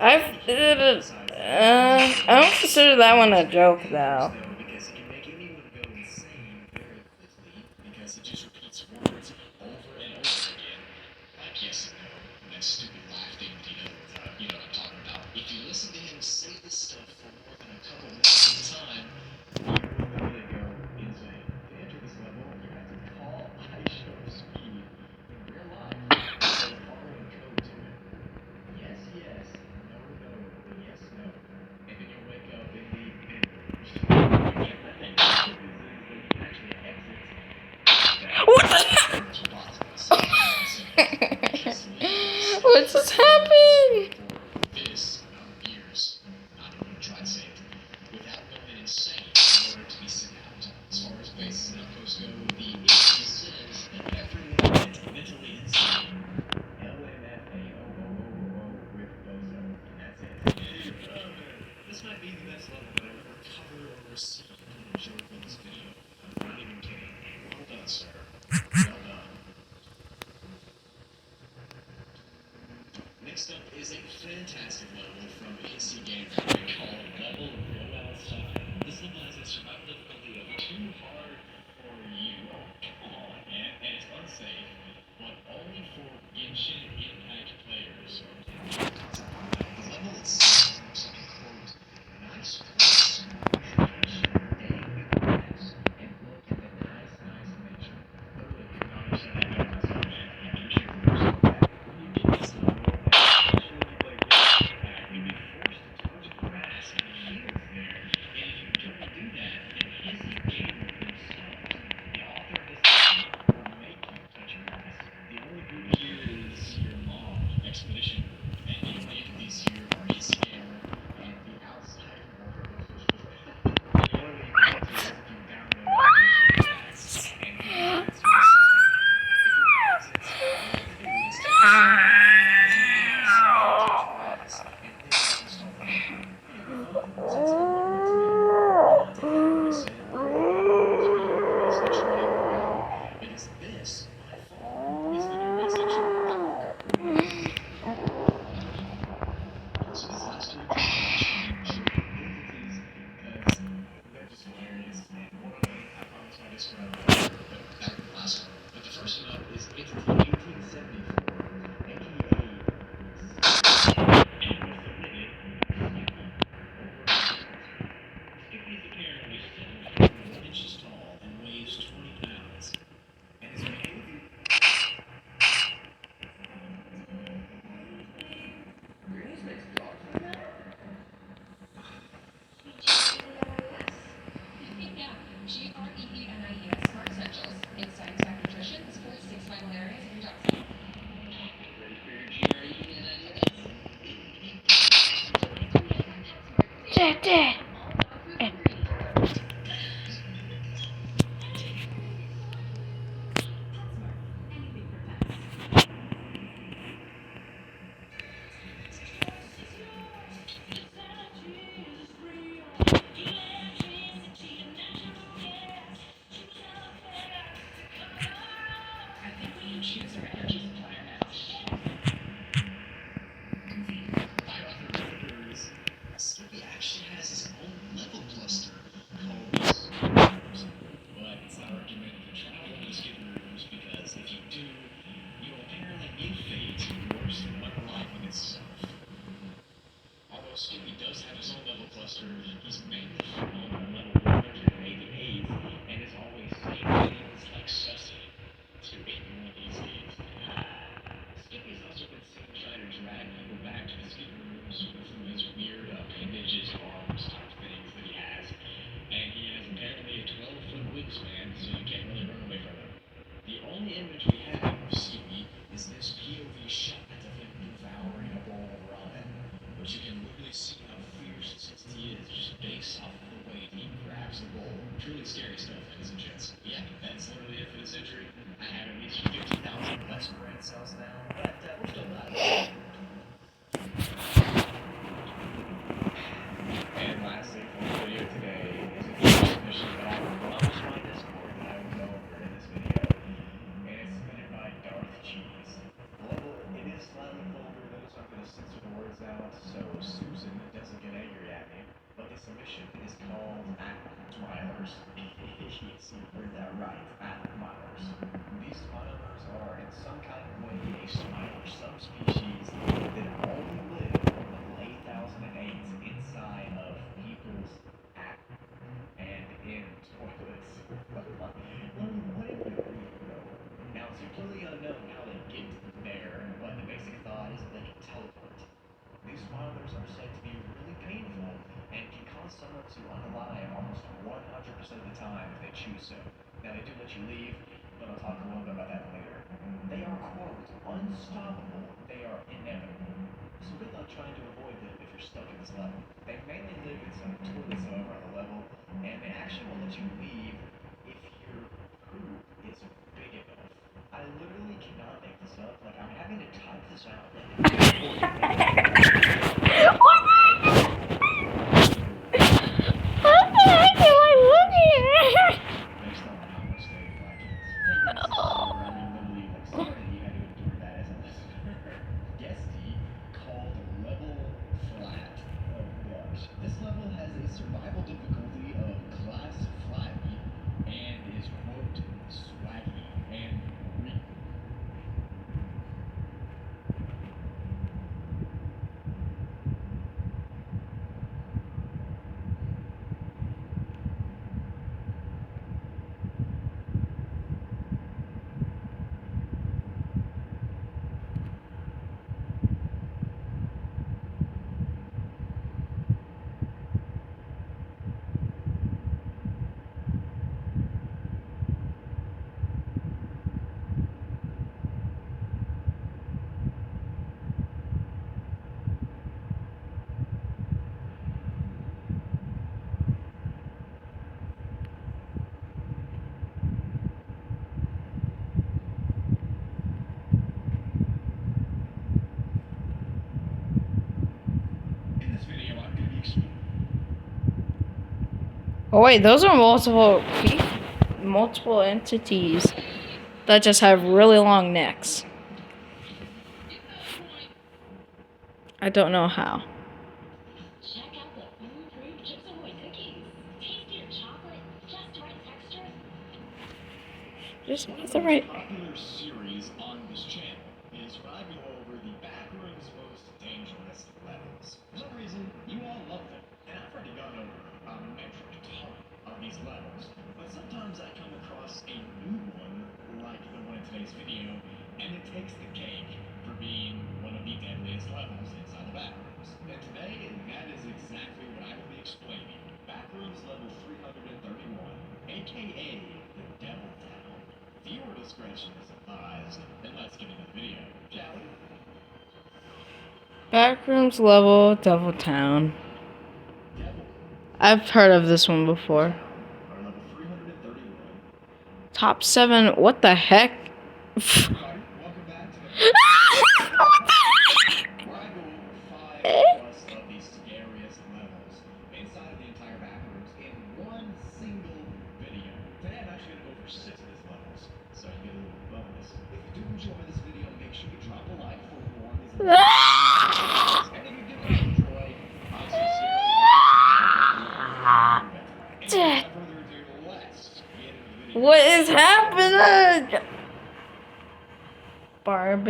I don't consider that one a joke, though. Because it can make anyone go insane very quickly because it just repeats words over and over again. Like yes and no. That stupid laugh thing that he does all the time. You know what I'm talking about. If you listen to him say this stuff for more than a couple minutes at a time, you're going to go insane. To enter this level, you have to call iShow Speed in real life. So follow the code to it. Yes, yes. No, no. Yes, no. And then you'll wake up in the What the What just happened? this amount of years, not even try to say it, without going insane in order to be sent out. As far as bases and outposts go, the agency says that everyone went mentally insane. LMFAOOOO with Bozo, and that's it. This might be the best level that I've ever covered or received in a joke in this video. I'm not even kidding. Well done, sir. Well done. Next up is a fantastic level from PC Gamer called Level Go Outside. This level has a survival difficulty of too hard for you. Come on, man. And it's unsafe, but only for Genshin Impact players. The level itself looks like a quote, nice place, trash, dang grass, and look at the nice nature. Literally could not have said that better myself, man. You can cheer for yourself. When you get this level, especially when you play Genshin Impact, you'll be forced to touch grass and fields there. And if you don't do that, then Hissy Gamer himself, the author of this game, will make you touch grass. The only group here is Skippy actually has his own level cluster called Skipperooms. But it's not recommended to travel in the Skipperooms because if you do, you'll apparently mutate worse than unlocking itself. Although Skippy does have his own level cluster, he's mainly on level 188 and is always saying things like sussy to anyone he sees. Skippy's also been seen trying to drag people back to the Skipper rooms with his weird appendages, arms type things that he has. And he has apparently a 12-foot wingspan, so you can't really run away from him. The only image we have of Skippy is this POV shot of him devouring a bowl of ramen. But you can literally see how fierce he is just based off of the way he grabs the bowl. Truly scary stuff, ladies and gents. Yeah, that's literally it for this entry. I have at least 50,000 less brain cells now, but we're still not. And lastly, for the video today is a submission that I published on Discord that I will go over in this video. And it's submitted by Darth Cheese. The level, it is slightly vulgar, though, so I'm going to censor the words out so Susan doesn't get angry at me. But the submission is called Atmilers. Yes, you heard that right, Atmilers. These Atmilers are in some kind of way a Smiler subspecies that only live in the late 2008 inside of people's act and in toilets. What if they know? Now it's completely unknown how they get there, but the basic thought is that they can teleport. These Smilers are said to be really painful and can cause someone to unalive almost 100% of the time if they choose so. Now they do let you leave, but I'll talk a little bit about that later. They are, quote, unstoppable. They are inevitable. So good luck trying to avoid them if you're stuck in this level. They mainly live in some toilets, however, on the level, and they actually will let you leave if your poop is big enough. I literally cannot make this up. Like, I'm having to type this out. Based on how much they like it. Hey, this is where I mean, literally, like, sorry that you had to endure that as a listener. Guesty called Level Flat. Oh gosh. This level has a survival difficulty of Class Flatty and is, quote, swaggy and Oh wait, those are multiple entities that just have really long necks. I don't know how. Check out the foolproof Chips Ahoy cookies. Tastier chocolate, just right texture. Just the right. popular series on this channel is where I go over the Backrooms most dangerous levels. For some reason, you all love them, and I've already gone over a metric ton of these levels. But sometimes I come across a new one, like the one in today's video, and it takes the cake for being one of the deadliest levels inside the Backrooms. And today, that is exactly what I will be explaining. Backrooms level 331, aka the Devil Town. Viewer discretion is advised, and let's get into the video, shall we? Backrooms level, Devil Town. Devil I've heard of this one before. Our level 331. Top 7. What the heck? Everybody, welcome back to the What the heck? where I go over 5 plus of the scariest levels inside of the entire backrooms in one single video. Today I'm actually going to go over 6 of these levels, so you get a little bonus. If you do enjoy this video, make sure you drop a like for more of these levels. And if you do enjoy, I sincerely hope you do better. And without further ado, let's get into the video. What is happening? Barney's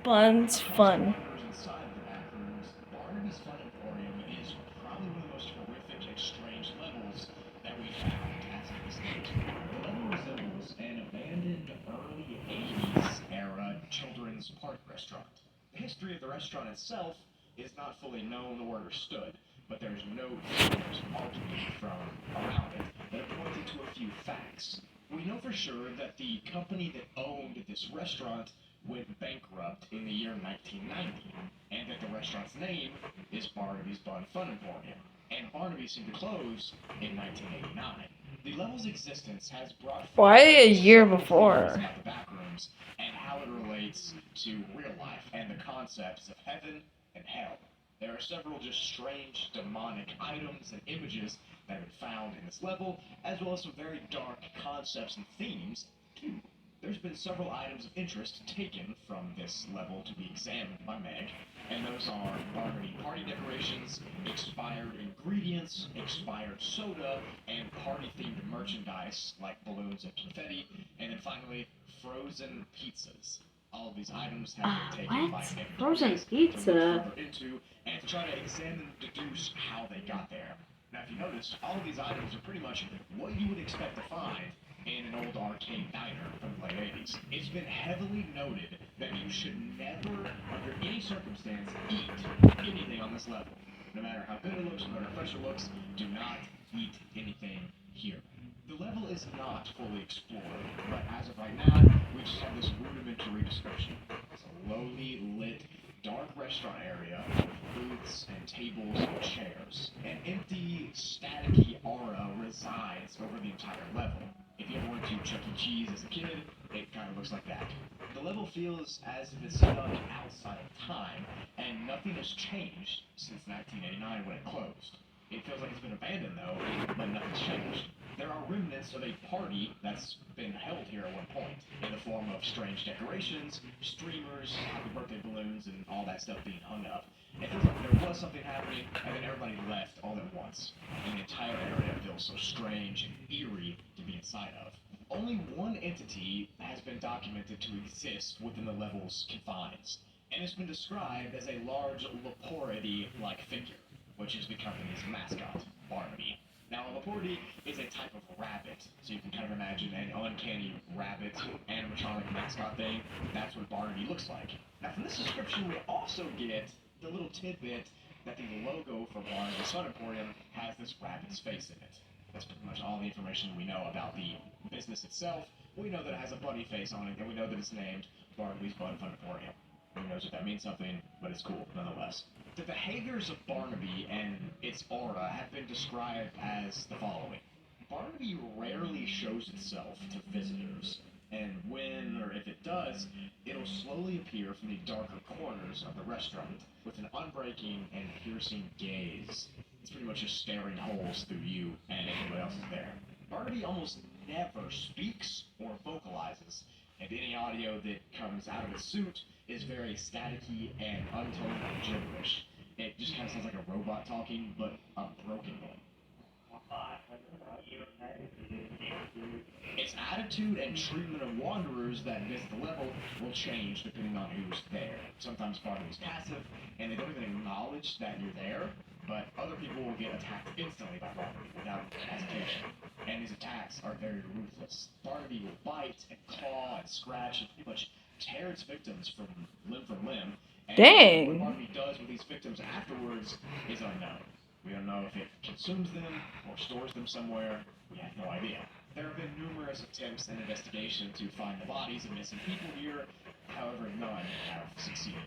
Fun's Fun. Inside the backrooms, Barnaby's Fun Emporium is probably one of the most horrific and strange levels that we found as of this date. The level resembles an abandoned early 80s era children's park restaurant. The history of the restaurant itself is not fully known or understood, but there's no photos marking from around it that have pointed to a few facts. We know for sure that the company that owned this restaurant went bankrupt in the year 1990, and that the restaurant's name is Barnaby's Fun Emporium, and Barnaby seemed to close in 1989. The level's existence has brought Why a year before? about the backrooms and how it relates to real life and the concepts of heaven and hell. There are several just strange demonic items and images that have been found in this level, as well as some very dark concepts and themes, too. There's been several items of interest taken from this level to be examined by Meg, and those are Barnaby party decorations, expired ingredients, expired soda, and party-themed merchandise like balloons and confetti, and then finally, frozen pizzas. All of these items have been taken by what? Meg Frozen to pizza? look further into and to try to examine and deduce how they got there. Now, if you notice, all of these items are pretty much what you would expect to find in an old arcade diner from the late 80s. It's been heavily noted that you should never, under any circumstance, eat anything on this level. No matter how good it looks, no matter how fresh it looks, do not eat anything here. The level is not fully explored, but as of right now, we just have this rudimentary description. It's a lowly lit, dark restaurant area with booths and tables and chairs. An empty, staticky aura resides over the entire level. If you ever went to Chuck E. Cheese as a kid, it kind of looks like that. The level feels as if it's stuck outside of time, and nothing has changed since 1989 when it closed. It feels like it's been abandoned though, but nothing's changed. There are remnants of a party that's been held here at one point, in the form of strange decorations, streamers, happy birthday balloons, and all that stuff being hung up. It feels like there was something happening, and then everybody left all at once, and the entire area feels so strange and eerie to be inside of. Only one entity has been documented to exist within the level's confines, and it's been described as a large Laporte-like figure, which is the company's mascot, Barnaby. Now, a Laporte is a type of rabbit, so you can kind of imagine an uncanny rabbit animatronic mascot thing. That's what Barnaby looks like. Now, from this description, we also get the little tidbit that the logo for Barnaby's Fun Emporium has this rabbit's face in it. That's pretty much all the information we know about the business itself. We know that it has a bunny face on it, and we know that it's named Barnaby's Fun Emporium. Who knows if that means something, but it's cool nonetheless. The behaviors of Barnaby and its aura have been described as the following. Barnaby rarely shows itself to visitors, and when or if it does, it'll slowly appear from the darker corners of the restaurant with an unbreaking and piercing gaze. It's pretty much just staring holes through you and anybody else is there. Barnaby almost never speaks or vocalizes, and any audio that comes out of its suit is very staticky and untoned and gibberish. It just kind of sounds like a robot talking, but a broken one. Its attitude and treatment of wanderers that visit the level will change depending on who's there. Sometimes Barnaby's passive, and they don't even acknowledge that you're there, but other people will get attacked instantly by Barnaby without hesitation. And these attacks are very ruthless. Barnaby will bite and claw and scratch and pretty much tear its victims from limb. And Dang. what Barnaby does with these victims afterwards is unknown. We don't know if it consumes them or stores them somewhere. We have no idea. There have been numerous attempts and investigations to find the bodies of missing people here, however, none have succeeded.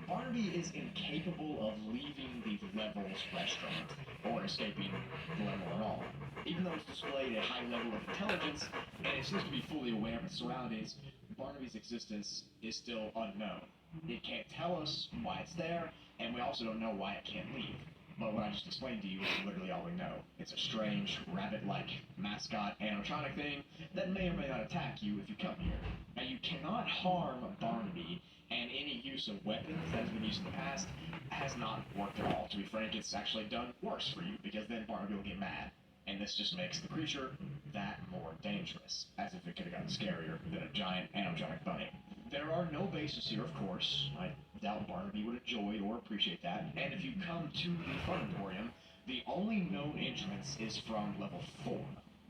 Barnaby is incapable of leaving the Levels restaurant or escaping the level at all. Even though it's displayed a high level of intelligence and it seems to be fully aware of its surroundings, Barnaby's existence is still unknown. It can't tell us why it's there, and we also don't know why it can't leave. But what I just explained to you is literally all we know. It's a strange, rabbit-like mascot animatronic thing that may or may not attack you if you come here. Now, you cannot harm Barnaby, and any use of weapons that has been used in the past has not worked at all. To be frank, it's actually done worse for you, because then Barnaby will get mad. And this just makes the creature that more dangerous, as if it could have gotten scarier than a giant animatronic bunny. There are no bases here, of course. I doubt Barnaby would enjoy or appreciate that. And if you come to the Fun Emporium, the only known entrance is from level 4,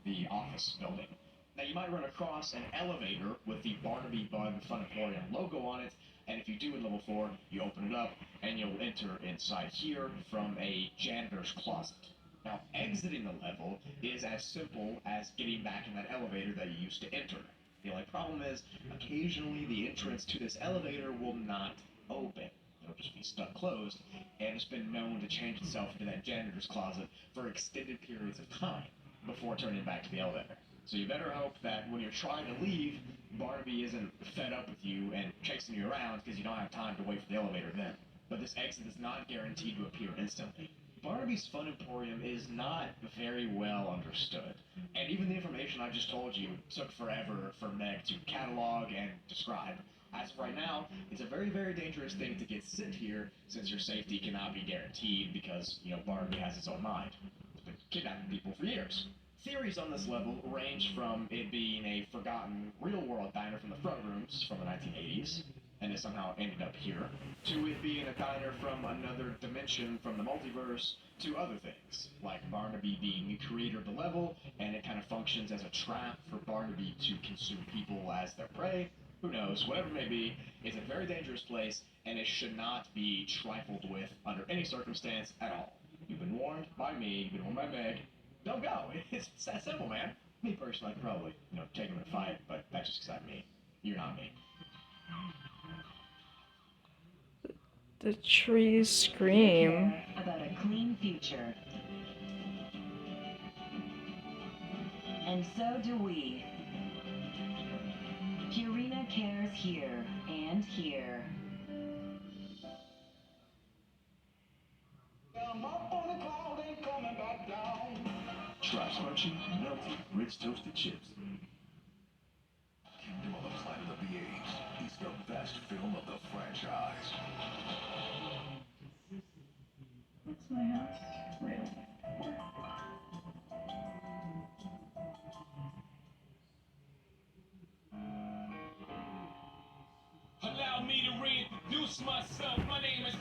the office building. Now, you might run across an elevator with the Barnaby Bun Fun Emporium logo on it, and if you do in level 4, you open it up, and you'll enter inside here from a janitor's closet. Now, exiting the level is as simple as getting back in that elevator that you used to enter. The only problem is, occasionally the entrance to this elevator will not open. It'll just be stuck closed, and it's been known to change itself into that janitor's closet for extended periods of time before turning back to the elevator. So you better hope that when you're trying to leave, Barnaby isn't fed up with you and chasing you around because you don't have time to wait for the elevator then. But this exit is not guaranteed to appear instantly. Barnaby's Fun Emporium is not very well understood, and even the information I just told you took forever for Meg to catalog and describe. As of right now, it's a very, very dangerous thing to get sent here since your safety cannot be guaranteed because, Barnaby has its own mind. It's been kidnapping people for years. Theories on this level range from it being a forgotten real-world diner from the front rooms from the 1980s, and it somehow ended up here, to it being a diner from another dimension from the multiverse, to other things, like Barnaby being the creator of the level, and it kind of functions as a trap for Barnaby to consume people as their prey. Who knows, whatever it may be, it's a very dangerous place, and it should not be trifled with under any circumstance at all. You've been warned by me, you've been warned by Meg. Don't go. It's that simple, man. Me personally, I could probably, take him in a fight, but that's just because I'm me. You're not me. The trees scream. About a clean future. And so do we. Purina cares here and here. Try crunchy, melty, rich toasted chips. Kingdom of the Planet of the Apes is the best film of the franchise. What's my house? Really? Allow me to reintroduce myself. My name is...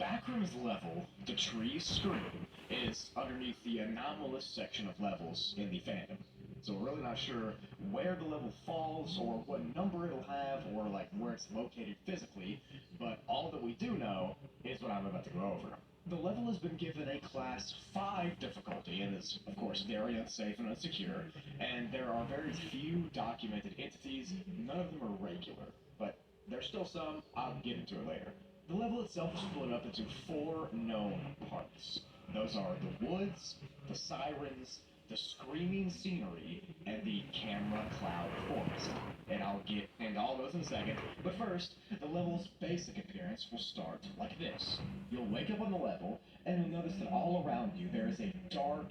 Backrooms level, The Trees Scream, is underneath the anomalous section of levels in the fandom. So we're really not sure where the level falls or what number it'll have or where it's located physically, but all that we do know is what I'm about to go over. The level has been given a class 5 difficulty and is, of course, very unsafe and unsecure, and there are very few documented entities. None of them are regular, but there's still some. I'll get into it later. The level itself is split up into 4 known parts. Those are the woods, the sirens, the screaming scenery, and the camera cloud forest. And I'll get into all those in a second. But first, the level's basic appearance will start like this. You'll wake up on the level, and you'll notice that all around you there is a dark,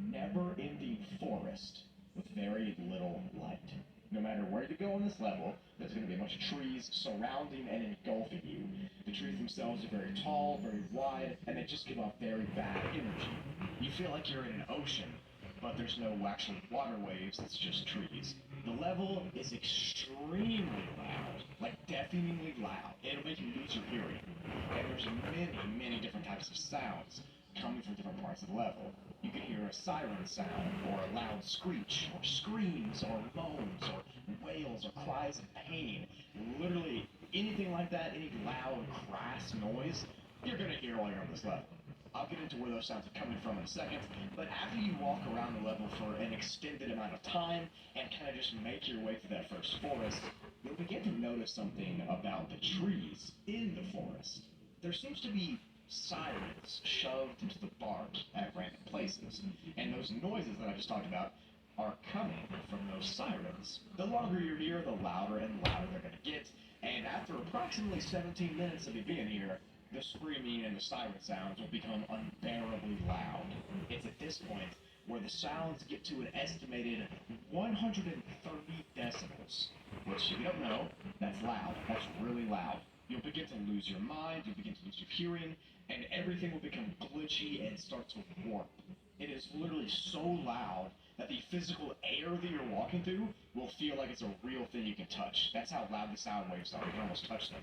never-ending forest with very little light. No matter where you go on this level, there's going to be a bunch of trees surrounding and engulfing you. The trees themselves are very tall, very wide, and they just give off very bad energy. You feel like you're in an ocean, but there's no actual water waves, it's just trees. The level is extremely loud, like deafeningly loud. It'll make you lose your hearing. And there's many, many different types of sounds coming from different parts of the level. You can hear a siren sound, or a loud screech, or screams, or moans, or wails, or cries of pain. Literally anything like that, any loud, crass noise, you're gonna hear while you're on this level. I'll get into where those sounds are coming from in a second, but after you walk around the level for an extended amount of time and kind of just make your way through that first forest, you'll begin to notice something about the trees in the forest. There seems to be sirens shoved into the bark at random places, and those noises that I just talked about are coming from those sirens. The longer you're here, the louder and louder they're going to get, and after approximately 17 minutes of you being here, the screaming and the siren sounds will become unbearably loud. It's at this point where the sounds get to an estimated 130 decibels, which, if you don't know, that's loud. That's really loud. You'll begin to lose your mind, you'll begin to lose your hearing, and everything will become glitchy and start to warp. It is literally so loud that the physical air that you're walking through will feel like it's a real thing you can touch. That's how loud the sound waves are. You can almost touch them.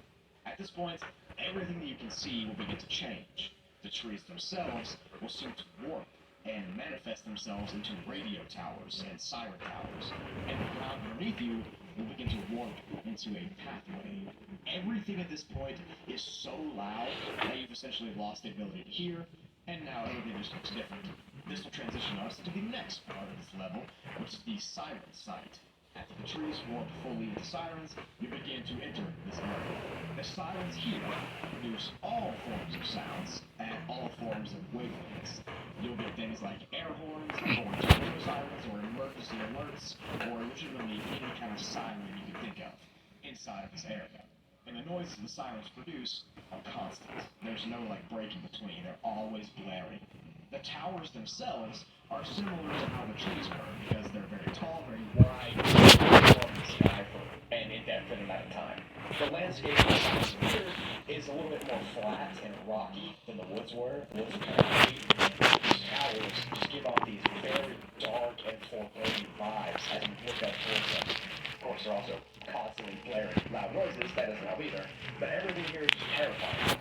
At this point, everything that you can see will begin to change. The trees themselves will seem to warp and manifest themselves into radio towers and siren towers, and the ground underneath you will begin to warp into a pathway. Everything at this point is so loud that you've essentially lost the ability to hear, and now everything just looks different. This will transition us to the next part of this level, which is the siren site. After the trees warp fully into sirens, you begin to enter this area. The sirens here produce all forms of sounds and all forms of wavelengths. You'll get things like air horns, or tornado sirens, or emergency alerts, or legitimately any kind of siren you can think of inside of this area. And the noises the sirens produce are constant. There's no break in between. They're always blaring. The towers themselves are similar to how the trees were, because they're very tall, very wide, and in the sky for an indefinite amount of time. The landscape here is a little bit more flat and rocky than the woods were. The woods are kind of deep. These towers just give off these very dark and foreboding vibes as you look up towards them. Of course, they're also constantly blaring loud noises. That doesn't help either. But everything here is just terrifying.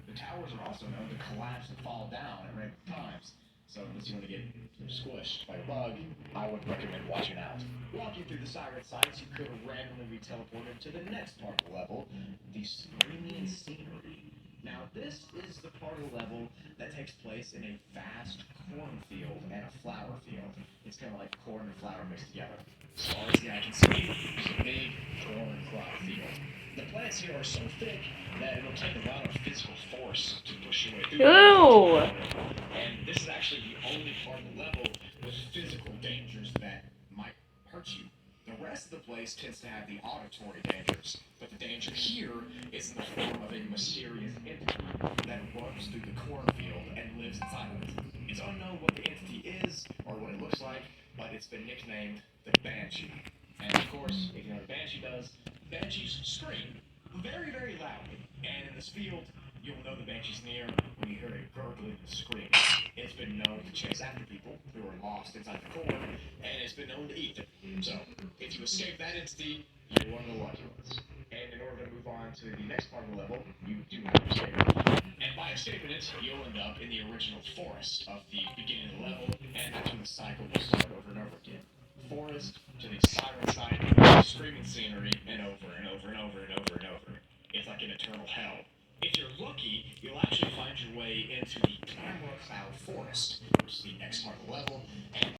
The towers are also known to collapse and fall down at random times. So unless you want to get squished by a bug, I would recommend watching out. Walking through the siren sites, you could randomly be teleported to the next part of the level, the screaming scenery. Now, this is the part of the level that takes place in a vast cornfield and a flower field. It's kind of like corn and flour mixed together. As far as the eye can see, it's a big corn crop field. The plants here are so thick that it'll take a lot of physical force to push your way through them. Ooh. And this is actually the only part of the level with physical dangers that might hurt you. The rest of the place tends to have the auditory dangers, but the danger here is in the form of a mysterious entity that runs through the cornfield and lives inside of it. It's unknown what the entity is or what it looks like, but it's been nicknamed the Banshee. And of course, if you know what a Banshee does, Banshees scream very, very loudly. And in this field, you'll know the Banshee's near when you hear a gurgling scream. It's been known to chase after people who are lost inside the corn, and it's been known to eat them. So, if you escape that entity, you're one of the lucky ones. And in order to move on to the next part of the level, you do have to escape it. And by escaping it, you'll end up in the original forest of the beginning of the level, and that's when the cycle will start over and over again. Forest to the siren side, screaming scenery, and over and over and over and over and over. It's like an eternal hell. If you're lucky, you'll actually find your way into the Camera Cloud Forest, which is the next part of the level, and